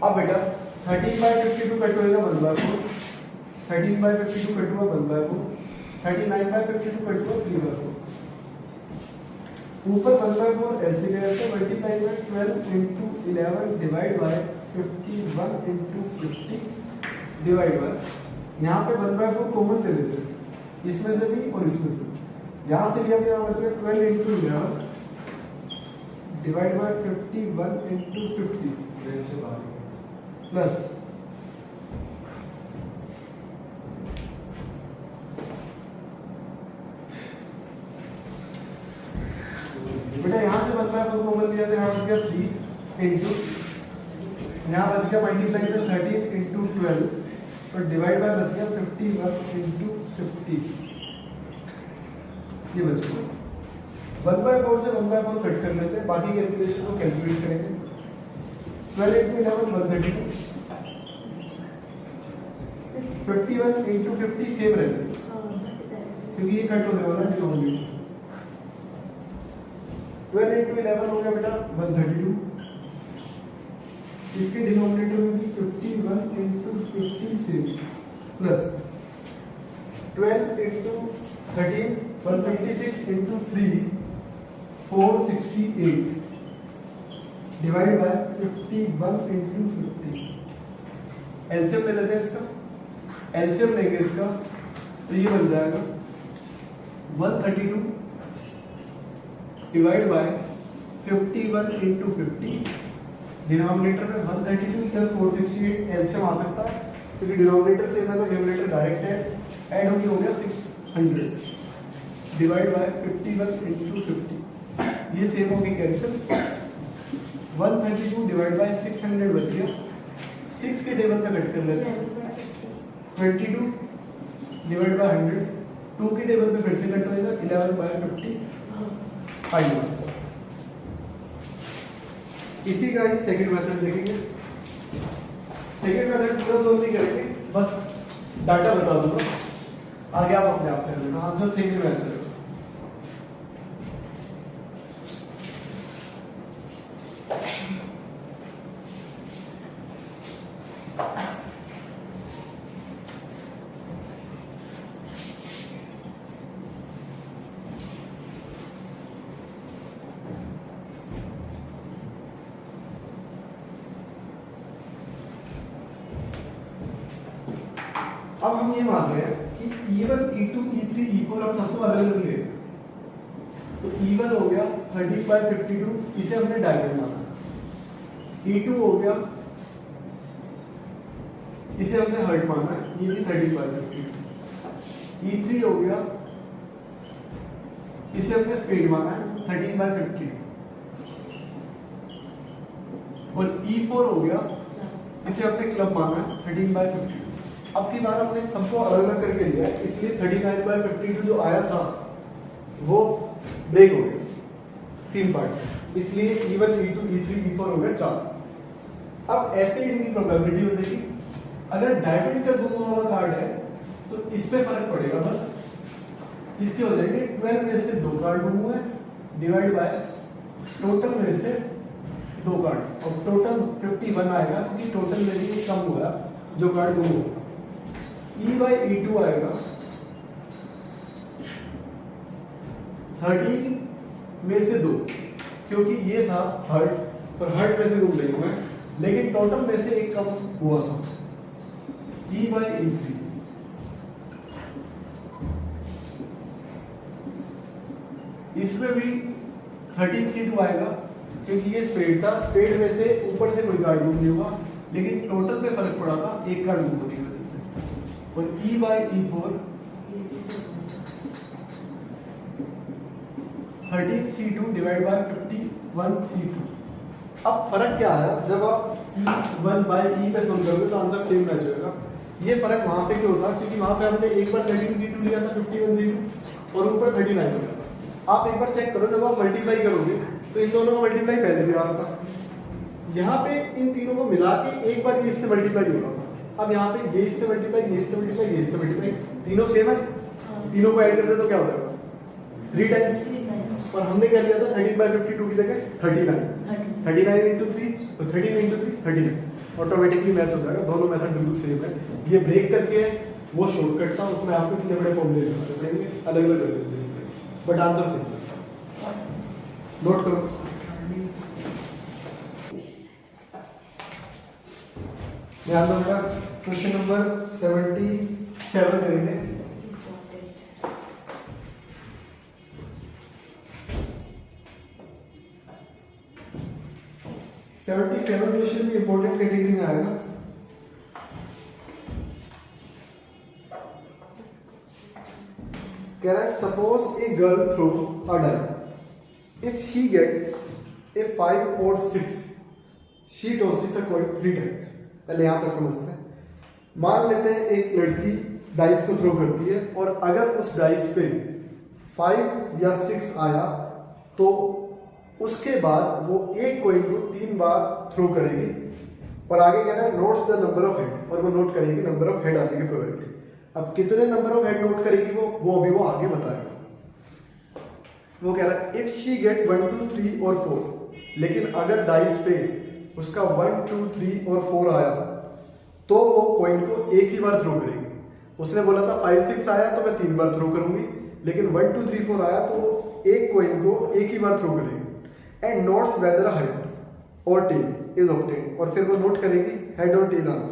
अब बेटा 13/52 कट होगा 1/4, 13/52 कट हुआ 1/4, 39/52 कट हुआ 3/4। ऊपर 1/4 ऐसे गया तो multiply by 12 into 11 divide by 51 into 50 divide by, यहाँ पे 1/4 कॉमन ले लेते हैं, इसमें से भी और इसमें से। यहाँ से लिया गया मतलब 12 into 11 divide by 51 into 50 plus बेटा यहाँ से 1/4 कॉमन लिया तो यहाँ बच गया 3 इंटू, यहाँ बच गया मल्टीप्लाई से 13 इंटू 12 और डिवाइड बाय बच गया 51 इंटू 50। ये बच गया 1/4 से 1/4 कट कर लेते हैं, बाकी कैलकुलेशन को कैलकुलेट करेंगे। 12 इंटू 11 132, 51 इंटू 50 सेम रहते हैं क्योंकि ये कट होने वाला डिनोमिनेटर। 12 इंटू 11 हो गया बेटा 132, इसके डिनोमिनेटर में भी 51 इंटू 50 से plus 12 into 13 156 into 3 468 divide by 51 into 50। LCM ले लेते हैं इसका, एलसीएम लेंगे इसका तो ये बन जाएगा 132 डिवाइड बाय 51 इंटू 50, डिनोमिनेटर में 132 प्लस 468 एलसीएम आ सकता है क्योंकि डिनोमिनेटर सेम है तो न्यूमरेटर डायरेक्ट है, ऐड होके हो गया 600 डिवाइड बाय 51 इंटू 50, ये सेम होगी कैंसिल। 132 डिवाइड बाय 600 बच गया, 6 के टेबल पे कट कर लेते हैं, 22 डिवाइड बाय 100, 2 के टेबल पे फिर से कट होएगा, 11 बाय 50, 5 मार्क्स। इसी का ही सेकंड मेथड देखेंगे। सेकंड मेथड पूरा सोल्व नहीं करेंगे, बस डाटा बता दूंगा, आगे आप अपने आप कर लेना, आंसर सेम ही मैच करेगा। अब हम ये मान रहे हैं कि E1, E2, E3, E4 हम सबको अलग अलग ले रहे हैं। तो E1 हो गया 30/52, इसे हमने डायगोनल माना। E2 हो गया, इसे हमने हर्ट माना है, ये भी 30/52। E3 हो गया, इसे हमने स्पीड माना है 13/52। और E4 हो गया, इसे हमने क्लब माना है 13/52। अब की बार हमने सबको अलग अलग करके लिया है, इसलिए 39/52 जो आया था वो ब्रेक हो गया 3 पार्ट, इसलिए E1, E2, E3, E4 हो गया 4। अब ऐसे ही इनकी प्रोबेबिलिटी हो जाएगी। अगर डायमंड का गुम हुआ कार्ड है तो इस पे फर्क पड़ेगा, बस इसके हो जाएंगे 12 में से 2 कार्ड गुम हुए डिवाइड बाय टोटल में से 2 कार्ड, और टोटल 51 आएगा क्योंकि टोटल में भी कम हुआ जो कार्ड गुम हुआ। E/E2 आएगा 13 में से 2, क्योंकि ये था हर्ट और हर्ट में से गुम नहीं हुआ है, लेकिन टोटल में से एक कम हुआ था। E/E3 इसमें भी 13C2 आएगा क्योंकि ये स्पेड था, स्पेड में से ऊपर से कोई कार्ड गुम नहीं हुआ, लेकिन टोटल पे फर्क पड़ा था एक कार्ड गुम होने की वजह से। और E/E4 13C2 divide by 51C2। अब फर्क क्या है, जब आप E1/E पे सोल्व करोगे तो आंसर सेम मैच होगा। ये फर्क वहां पे क्यों होता है, क्योंकि वहां पे हमने एक बार 13C2 लिया था 51C2 और ऊपर 39 हो गया था। आप एक बार चेक करो, जब आप मल्टीप्लाई करोगे तो इन दोनों का मल्टीप्लाई पहले भी आ रहा था, यहाँ पे इन तीनों को मिला के एक बार ये इससे मल्टीप्लाई हो रहा था। अब यहाँ पे ये इससे मल्टीप्लाई, ये इससे मल्टीप्लाई, ये इससे मल्टीप्लाई, तीनों सेम है, तीनों को ऐड कर दे तो क्या हो जाएगा 3 टाइम्स। और हमने क्या लिया था 13/52 की जगह 39 इंटू 3 और 13 इंटू 3 39, ऑटोमेटिकली मैच हो जाएगा। दोनों मेथड बिल्कुल सेम है। ये ब्रेक करके वो शॉर्टकट था, उसमें आपको कितने बड़े फॉर्मूले लेने अलग अलग कर देते हैं, बट आंसर सेम। नोट करो, ध्यान दो बेटा। क्वेश्चन नंबर 77 करेंगे। क्वेश्चन भी इंपॉर्टेंट कैटेगरी में आएगा। कह रहा है suppose a girl throw a die, if she get a 5 और 6 she tosses a coin 3 times. पहले यहां तक समझते हैं। मान लेते हैं एक लड़की डाइस को थ्रो करती है और अगर उस डाइस पे 5 या 6 आया तो उसके बाद वो एक कॉइन को 3 बार थ्रो करेगी, और आगे कह रहा है notes the number of head, और वो नोट करेगी नंबर ऑफ हेड आने की प्रोबेबिलिटी। अब कितने नंबर ऑफ हेड नोट करेगी वो अभी वो आगे बताएगा। वो कह रहा है इफ शी गेट 1, 2, 3 और 4, लेकिन अगर डाइस पे उसका 1, 2, 3 और 4 आया तो वो कॉइन को एक ही बार थ्रो करेगी। उसने बोला था 5, 6 आया तो मैं 3 बार थ्रो करूंगी, लेकिन 1, 2, 3, 4 आया तो वो एक कॉइन को एक ही बार थ्रो करेगी। एंड नोट्स वेदर हेड और टेल इज ऑब्टेन्ड, और फिर वो नोट करेगी हेड और टेल आना।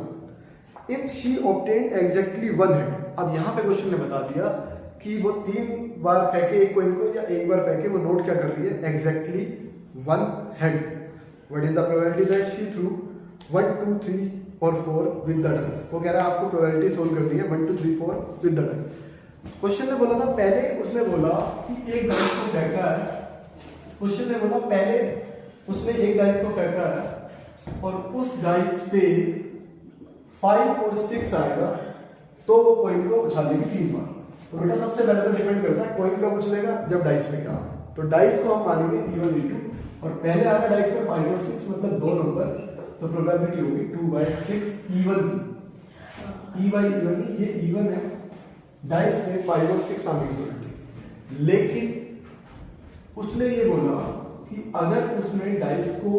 If she obtained exactly 1 head, अब यहाँ पे क्वेश्चन ने बता दिया कि वो 3 बार फेंके एक कॉइन को या एक बार फेंके, वो नोट क्या कर रही है exactly 1 head. What is the probability that she threw 1 2 3 और 4 विद द डाइस। वो कह रहा है आपको प्रोबेबिलिटी सोल्व करनी है 1 2 3 4 विद द डाइस। क्वेश्चन ने बोला था पहले उसने बोला कि एक डाइस को फेंका है, क्वेश्चन ने बोला पहले उसने एक डाइस को फेंका है और उस डाइस पे 5 और 6 आएगा तो वो कॉइन को उछालेगी 3 बार। तो बेटा सबसे पहले तो डिपेंड करता है कॉइन कब उछलेगा, जब डाइस पे क्या। तो डाइस को हम मानेंगे E1 E2 और पहले आया डाइस पे 5 और 6 मतलब 2 नंबर, तो प्रोबेबिलिटी होगी 2/6 E1 की। E/E1 की, ये E1 है, डाइस पे 5 और 6 आने की प्रोबेबिलिटी। लेकिन उसने ये बोला कि अगर उसने डाइस को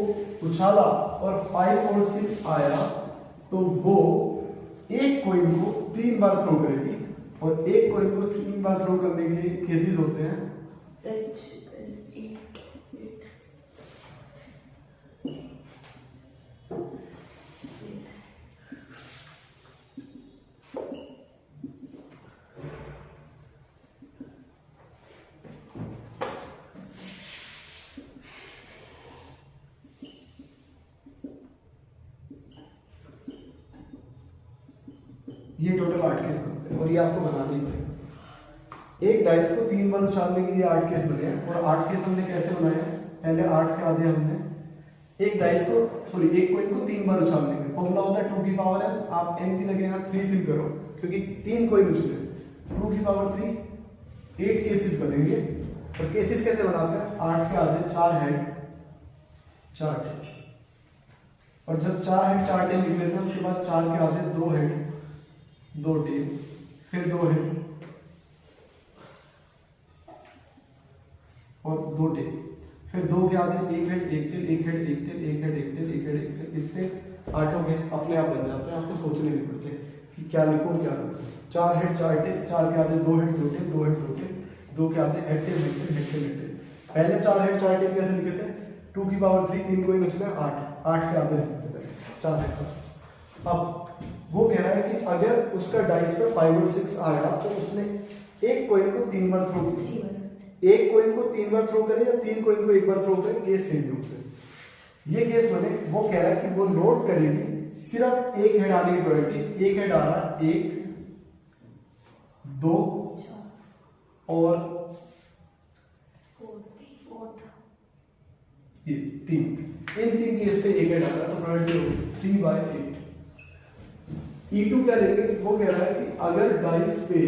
उछाला और 5 और 6 आया तो वो एक कॉइन को 3 बार थ्रो करेगी, और एक कॉइन को 3 बार थ्रो करने के केसेस होते हैं ये टोटल 8 केस बनते हैं और ये आपको बनाने ही पड़ेगा। एक डाइस को 3 बार उछालने के लिए 8 केस बने हैं, और 8 केस हमने कैसे बनाए हैं, पहले 8 के आधे हमने एक डाइस को एक कॉइन को 3 बार उछालने के फॉर्मूला होता है 2 की पावर n, आप n की जगह 3 फिल करो क्योंकि 3 कॉइन उछले, 2 की पावर 3 8 केसेस बनेंगे। और केसेस कैसे बनाते हैं, 8 के आधे 4 हेड 4 टेल, और जब 4 हेड 4 टेल लिख लेते हैं उसके बाद 4 के आधे 2 हेड 2 टेल, फिर 2 हेड और 2 टेल, फिर 2 के आधे 1 head 1 tail 1 head 1 tail 1 head 1 tail 1 head 1 tail. इससे 8 केस अपने आप बन जाते हैं, आपको सोचने नहीं पड़ते कि क्या लिखूं क्या लिखूं। 4 हेड 4 टेल, 4 के आधे 2 हेड 2 टेल 2 हेड 2 टेल, 2 के आधे head tail head tail head tail head tail. पहले 4 हेड 4 टेल कैसे लिखे थे, 2 की पावर 3 3 कोई बचले 8 के आधे 4 हेड 4। अब वो कह रहा है कि अगर उसका डाइस पे 5 और 6 आया तो उसने एक कॉइन को 3 बार थ्रो किया, एक कॉइन को 3 बार थ्रो करे या 3 कॉइन को 1 बार थ्रो करे, केस सेम रूप से ये केस बने। वो कह रहा है कि वो नोट करेगी सिर्फ एक हेड आने की प्रोबेबिलिटी, एक हेड आ रहा है 1 2 और ये 3, इन 3 केस पे एक हेड आ रहा है तो प्रोबेबिलिटी होगी 3/8। E2 क्या लेंगे, वो कह रहा है कि अगर डाइस पे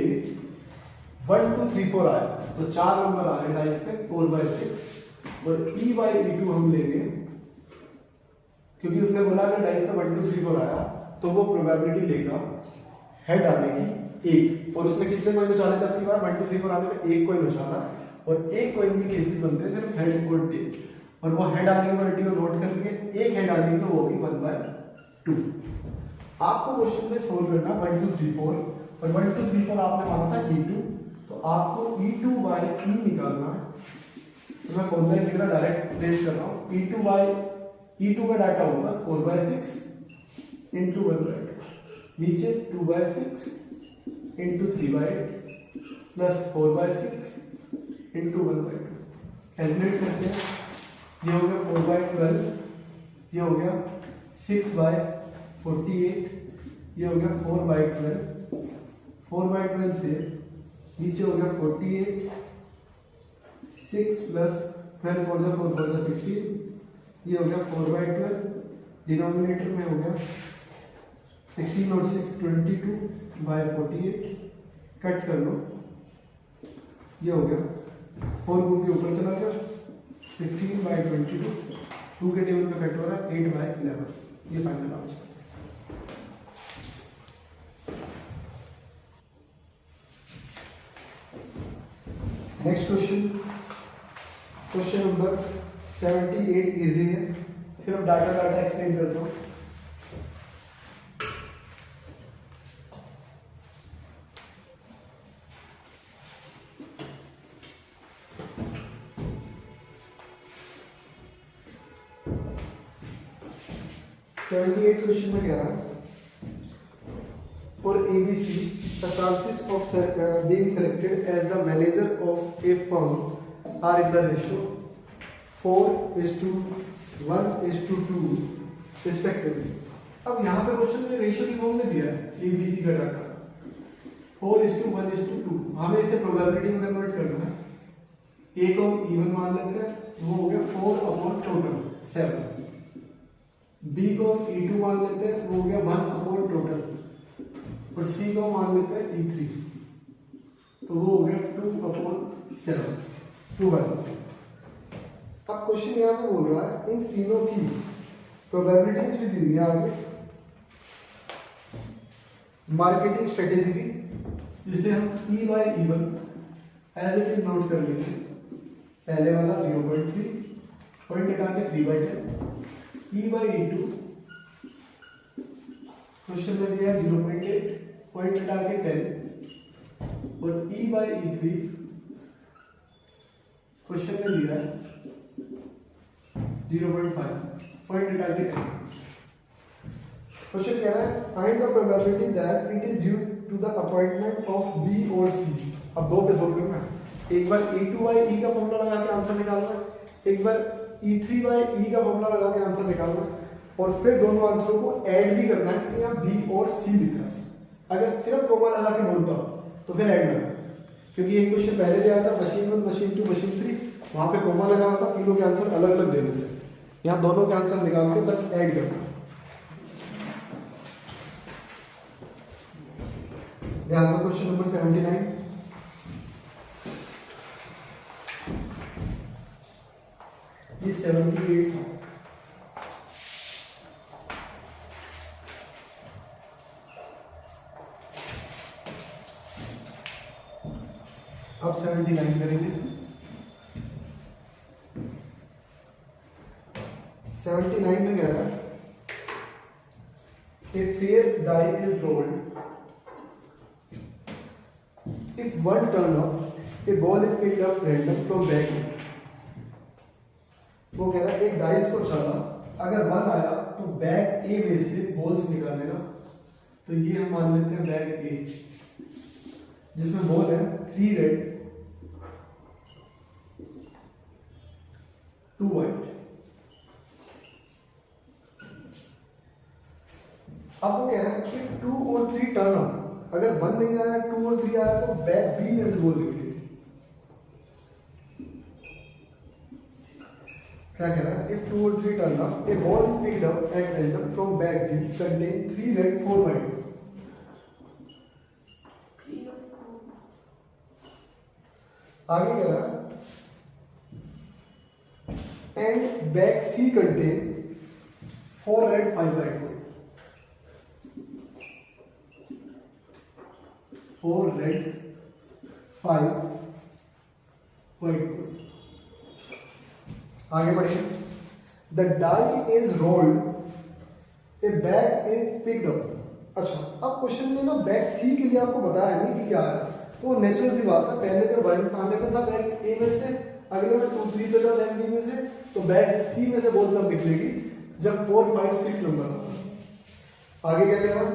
1 2 3 4 आया तो 4 नंबर आ रहे हैं डाइस पे 4/6, और E/E2 हम लेंगे क्योंकि उसने बोला अगर डाइस पे 1 2 3 4 आया तो वो प्रोबेबिलिटी लेगा हेड आने की 1, और उसने कितने कॉइन उछाले थे अपनी बार 1 2 3 4 आने पे 1 कॉइन उछाला, और एक कॉइन के केसेस बनते हैं सिर्फ हेड और टेल, और वो हेड आने की प्रोबेबिलिटी को नोट करके एक हेड आने की तो वो होगी 1/2। आपको क्वेश्चन में सोल्व करना 1 2 3 4, और 1 2 3 4 आपने माना था E2, तो आपको E2/E निकालना है। तो मैं फॉर्मूला लिख रहा डायरेक्ट प्लेस कर रहा हूँ। E2 का डाटा होगा 4/6 इंटू 1/2, नीचे 2/6 इंटू 3/8 प्लस 4/6 इंटू 1/2। कैलकुलेट करते हैं, ये हो गया 4/12, ये हो गया 6/48, ये हो गया 4/12, 4/12 से नीचे हो गया 48, 6 प्लस 12 4 4 16, ये हो गया 4/12, डिनोमिनेटर में हो गया 16 और 6 22/48, कट कर लो, ये हो गया 4 गुण के ऊपर चला गया 15/22, 2 के टेबल पे कट हो रहा है 8/11, ये final answer. Next question, question number 78 easy है, सिर्फ डाटा एक्सप्लेन करता हूँ। क्वेश्चन में कह रहा है for ABC, the chances of being selected as the manager of a firm are in the ratio 4:1:2 respectively. अब यहाँ पे क्वेश्चन में रेशियो की फॉर्म में दिया है ABC का डाटा 4:1:2, हमें इसे प्रोबेबिलिटी में कन्वर्ट करना है। A को हम इवन मान लेते हैं, वो हो गया 4/टोटल 7। B को हम E2 मान लेते हैं, वो हो गया 1/टोटल, और C को मान लेते हैं E3, तो वो हो गया 2/7, 2/7। अब क्वेश्चन यहाँ पे बोल रहा है इन तीनों की प्रोबेबिलिटीज भी दी हुई है आगे, मार्केटिंग स्ट्रेटेजी की, जिसे हम E/E1 as it is note कर लेंगे। पहले वाला 0.3 पॉइंट हटा के 3/10, E/E2 क्वेश्चन में दिया 0.8 पॉइंट हटा के 10, और E/E3 क्वेश्चन में दिया है 0.5 पॉइंट हटा के 10। क्वेश्चन कह रहा है find the probability that it is due to the appointment of B और C। अब दो पे सोल्व करना है, एक बार E2/E का फॉर्मूला लगा के आंसर निकालना है, एक बार E3/E का फॉर्मूला लगा के आंसर निकालना है, और फिर दोनों आंसरों को ऐड भी करना है कि यहाँ B और C दिख रहा है। अगर सिर्फ कॉमा लगा के बोलता तो फिर ऐड ना, क्योंकि एक क्वेश्चन पहले दिया था मशीन 1, मशीन 2, मशीन 3, वहां पे कॉमा लगाना था, तीनों के आंसर अलग अलग देने थे। यहाँ दोनों के आंसर निकाल के बस ऐड करना। ध्यान दो क्वेश्चन नंबर 79। ये 78 था। अब 79 करेंगे। 79 में कह रहा है A fair die is rolled. If one turn up, a ball is picked up random from back. वो कह रहा है एक डाइस को चला, अगर 1 आया तो बैग ए में से बॉल्स निकालेगा। तो ये हम मान लेते हैं बैग ए, जिसमें बॉल है 3 रेड 2 वाइट। अब वो कह रहा है कि 2 और 3 टर्न अप, अगर 1 नहीं आया 2 और 3 आया तो बैग बी में से बॉल निकलेगी। क्या कह रहा है if 2 or 3 turn up, a ball is picked up at random from bag B contain 3 red 4 white. आगे कह रहा है and bag C contain 4 red 5 white. 4 red 5 white. आगे बढ़िए। The die is rolled, a bag is picked up. अच्छा, अब क्वेश्चन में ना बैग सी के लिए आपको बताया नहीं कि क्या है, तो नेचुरल सी बात है, पहले पे 1 आने पे था बैग ए में से, अगले में 2 3 पे था बैग बी में से, तो बैग सी में से बॉल तब निकलेगी जब 4 5 6 नंबर होगा। आगे क्या कह रहा है?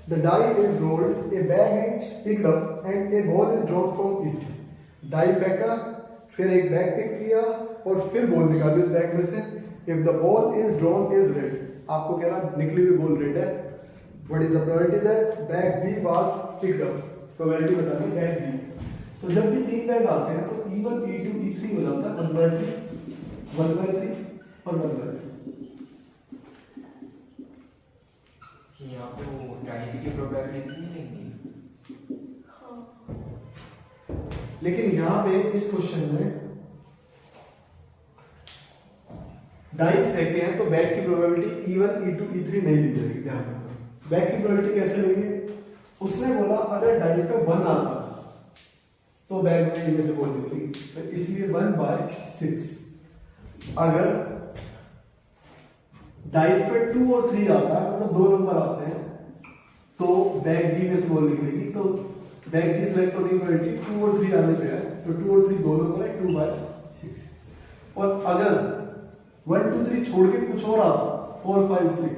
The die is rolled, a bag is picked up and a ball is drop from it. Die फेंका, फिर एक बैग पिक किया और फिर बॉल निकाली उस बैग में से। If the ball is drawn is red, आपको कह रहा निकली हुई बॉल रेड है। What is the probability that bag B was picked up? Probability बतानी बैग बी। तो जब भी 3 बैग आते हैं तो E1 E2 E3 हो जाता है 1/3 1/3 और 1/3। यहाँ पे वो डाइस की प्रोबेबिलिटी नहीं लेंगे, लेकिन यहाँ पे इस क्वेश्चन में डाइस फेंकते हैं तो बैग की प्रोबेबिलिटी E1 E2 E3 नहीं ली जाएगी। ध्यान रखना, बैग की प्रोबेबिलिटी कैसे लेंगे? उसने बोला अगर डाइस पे 1 आता तो बैग में इनमें से बॉल निकलेगी, तो इसलिए 1/6। अगर डाइस पे 2 और 3 आता है, मतलब 2 नंबर आते हैं, तो बैग बी में से बॉल निकलेगी। तो बैग बी सिलेक्ट होने की प्रोबेबिलिटी 2 और 3 आने पे है, तो 2 और 3 2 नंबर है, 2/6। और अगर 1 2 3 छोड़ के कुछ और आता 4 5 6,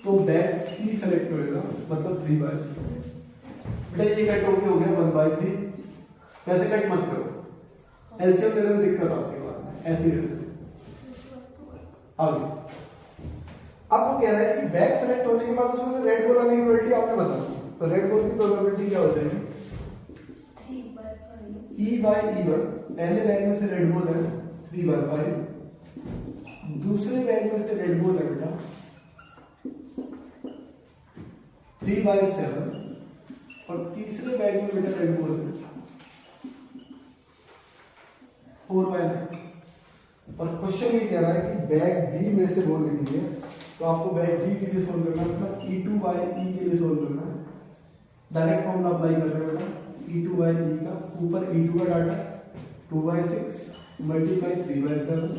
तो बैग सी सेलेक्ट होएगा, मतलब 3/6। बेटा ये कट हो गया 1/3। वैसे कट मत करो, एलसीएम लेने में दिक्कत आती है बाद में, ऐसे ही रहते। आगे अब वो कह रहा है कि बैग सेलेक्ट होने आप उसमें से रेड बॉल आने की प्रोबेबिलिटी आपने बता दी, तो रेड बॉल की प्रोबेबिलिटी क्या हो जाएगी? E by E1, पहले बैग में से रेड बॉल है 3/5, दूसरे बैग में से रेड बॉल है बेटा 3/7, और तीसरे बैग में बेटा रेड बॉल है 4/9। और क्वेश्चन ये कह रहा है कि बैग बी में से बॉल निकली है, तो आपको बैग बी के लिए सोल्व करना है, मतलब E2 by E के लिए सोल्व करना है। डायरेक्ट फॉर्मूला अप्लाई कर रहे हो बेटा, E2 by E का ऊपर E2 का डाटा 2/6 मल्टीप्लाई 3/7,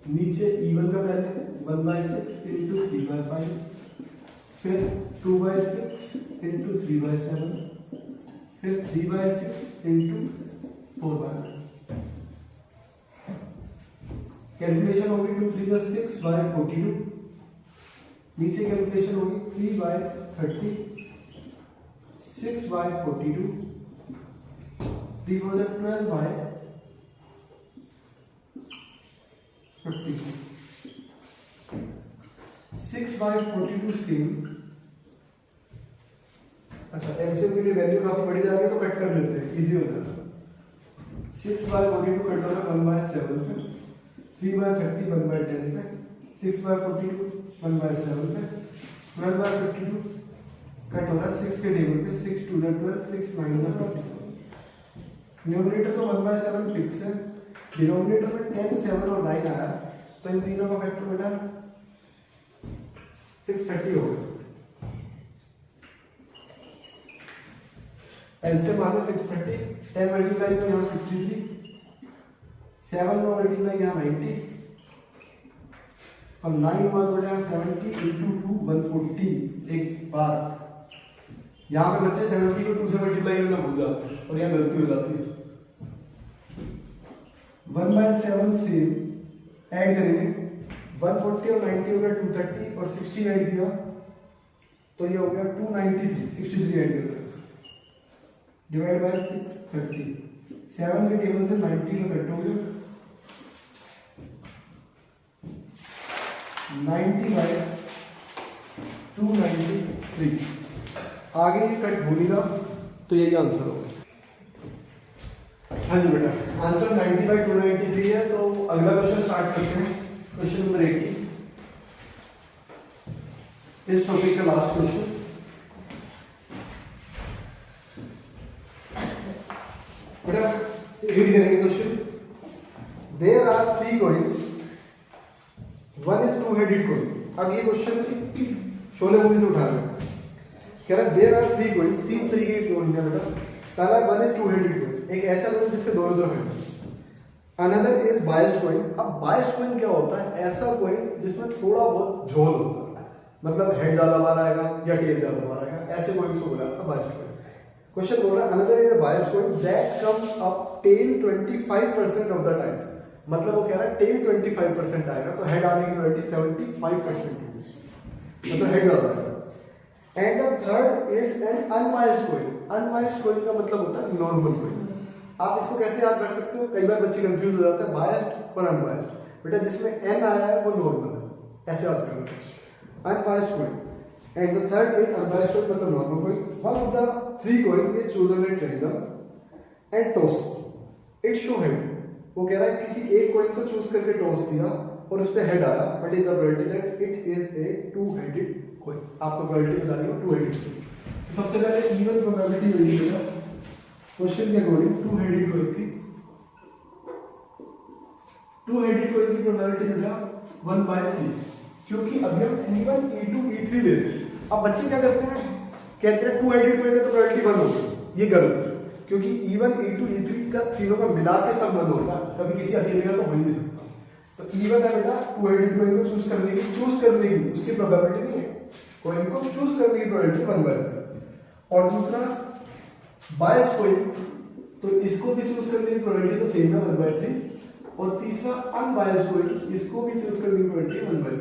नीचे E1 का पहले 1/6 इंटू 3/5, फिर 2/6 इंटू 3/7, फिर 3/6 इंटू 4/9। कैलकुलेशन होगी 2 3 जा 6/42, नीचे कैलकुलेशन होगी 3/30, 6/42, 3 4 जा 12/52, 6/42 सेम। अच्छा एलसीएम के लिए वैल्यू काफी बड़ी जा रही है तो कट कर लेते हैं, इजी हो जाता है। 6/42 कट हो रहा है 1/7 पे, 3/30 1/10 पे, 6/42 1/7 पे, 12/52 कट हो रहा है 6 के टेबल पे, 6 2 12, 6 9 54। न्यूमरेटर तो 1/7 फिक्स है, डिनोमिनेटर में 10 7 और 9 आया, तो इन तीनों का फैक्टर बेटा 630 होगा। एलसीएम आ गया 630, 10 मल्टीप्लाई तो यहाँ 63, 7 में मल्टीप्लाई यहाँ 90, और 9 हुआ तो यहाँ 70 इंटू 2 140। एक बात यहाँ पे बच्चे 70 को 2 से मल्टीप्लाई करना भूल जाते हैं और यहाँ गलती हो जाती है। 1/7 से ऐड करेंगे 140 और 90 हो गया 230 और 60 ऐड किया तो ये हो गया 293, 63 ऐड कर डिवाइड बाय 630, 7 के टेबल से 90 में कट हो गया 90/293। आगे ये कट भूलेगा तो यही आंसर होगा। हाँ जी बेटा, आंसर 90/293 है। तो अगला क्वेश्चन स्टार्ट करते हैं, क्वेश्चन नंबर 80, इस टॉपिक का लास्ट क्वेश्चन। बेटा रीड करेंगे question. There are 3 coins, one is two headed coin. अब ये क्वेश्चन शोले मूवी से उठा रहे हैं, कह रहा है देयर आर 3 कॉइंस, 3 तरीके के कॉइन है बेटा। पहला वन इज 2-हेडेड कॉइन, एक ऐसा कॉइन जिसके दोनों तरफ है। Another is biased coin. अब बायस्ड कॉइन क्या होता है? ऐसा कॉइन जिसमें थोड़ा बहुत झोल होता है, मतलब हेड ज्यादा बार आएगा या टेल ज्यादा बार आएगा, ऐसे कॉइन्स को बोला जाता है बायस्ड कॉइन। क्वेश्चन बोल रहा है another is biased coin that comes up tail 25% of the times. मतलब वो कह रहा है टेल 25% आएगा तो हेड आने की प्रोबेबिलिटी 75% होगी, मतलब हेड ज्यादा आएगा। And the third is an unbiased coin. Unbiased coin का मतलब होता है नॉर्मल कॉइन। आप इसको कैसे याद रख सकते हो? कई बार बच्चे कंफ्यूज हो जाते हैं बायस्ड और अनबायस्ड। बेटा जिसमें एन आया है वो नॉर्मल है, ऐसे याद करना। Unbiased coin and the third is unbiased coin मतलब normal coin. One of the 3 coin is chosen at random and toss it show head. वो कह रहा है किसी एक कॉइन को चूज करके टॉस किया और उस पे हेड आया, but is the probability that it is a two headed coin. आपको प्रोबेबिलिटी बतानी हो 2-हेडेड कॉइन। सबसे पहले इवन प्रोबेबिलिटी मिली है क्वेश्चन के अकॉर्डिंग 2-हेडेड कॉइन की। 2-हेडेड कॉइन की प्रोबेबिलिटी बेटा 1/3, क्योंकि अभी हम E1 E2 E3 ले रहे हैं। अब बच्चे क्या करते हैं, कहते हैं 2-हेडेड कॉइन में तो प्रोबेबिलिटी 1 होगी। ये गलत, क्योंकि E1 E2 E3 का तीनों का मिला के संबंध होता है, कभी किसी अकेले का तो हो ही नहीं सकता। तो E1 है बेटा 2-हेडेड कॉइन को चूज करने की उसकी प्रोबेबिलिटी नहीं है, कॉइन को चूज करने की प्रोबेबिलिटी 1/3। और दूसरा बायस्ड कॉइन, तो इसको भी चूज करने की प्रोबेबिलिटी तो सेम है 1/3। और तीसरा अनबायस्ड कॉइन, इसको भी चूज करने की प्रोबेबिलिटी 1/3।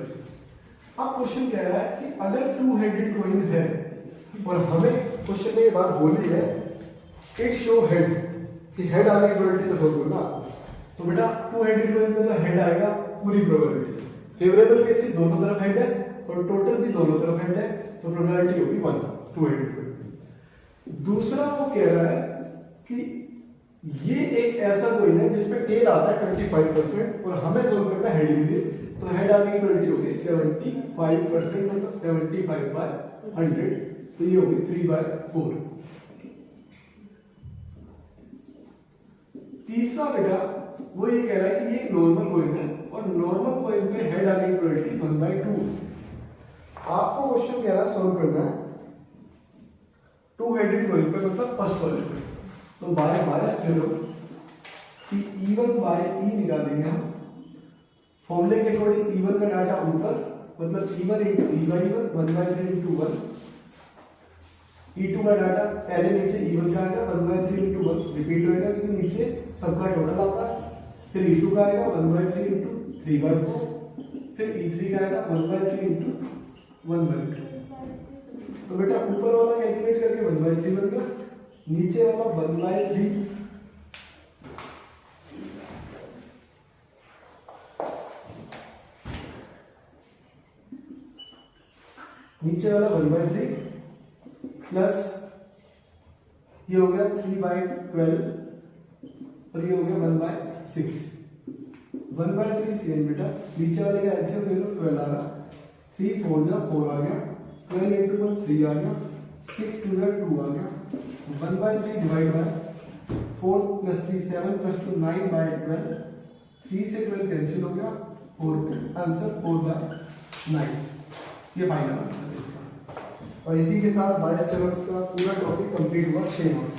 अब क्वेश्चन कह रहा है कि अगर 2-हेडेड कॉइन है और हमें क्वेश्चन में ये बात बोली है इट शो हेड, कि हेड आने की प्रोबेबिलिटी तो सोल्व करना। तो बेटा 2-हेडेड कॉइन में तो हेड आएगा पूरी प्रोबेबिलिटी। फेवरेबल केस दोनों तरफ हेड है, और टोटल भी दोनों तरफ हेड है, तो प्रोबेबिलिटी होगी 1 200। दूसरा वो कह रहा है कि ये एक ऐसा कोइन है जिसमें टेल आता है 25% और हमें सोल्व करना है हेड के लिए, तो हेड आने की प्रोबेबिलिटी होगी 75%, मतलब 75/100, तो ये होगी 3/4। तीसरा बेटा वो ये कह रहा है कि ये एक नॉर्मल कॉइन है और नॉर्मल कॉइन पे हेड आने की प्रोबेबिलिटी 1/2। आपको क्वेश्चन कह रहा है सोल्व करना है टू हेडेड कॉइन पे, मतलब फर्स्ट वाले पे। तो बाय बायस थ्योरम कि E1 बाय E निकालेंगे हम फॉर्मूले के अकॉर्डिंग। E1 का डाटा ऊपर, मतलब E1 into E by 1/3 into 1। E2 का डाटा पहले नीचे E1 का आएगा 1/3 into 1, रिपीट होएगा क्योंकि नीचे सबका टोटल आता है। फिर E2 का आएगा 1/3 into 3/4, फिर E3 का आएगा 1/3 into 1/3। तो बेटा ऊपर वाला कैलकुलेट करके 1/3 बन गया, नीचे वाला 1/3 नीचे वाला 1/3 प्लस ये हो गया 3/12 और ये हो गया 1/6। 1/3 सेम बेटा, नीचे वाले का एलसीएम ले लो, 12 आ रहा, 3 4 जा 4 आ गया, 12 into 1 3 आ गया, 6 2 जा 2 आ गया, 1/3 डिवाइड बाय 4 plus 3 7 plus 2 9/12, 3 से 12 कैंसिल हो गया, 4 आंसर 4/9। ये फाइनल आंसर है इसका। और इसी के साथ बायस थ्योरम्स का पूरा टॉपिक कंप्लीट हुआ 6 मार्क्स।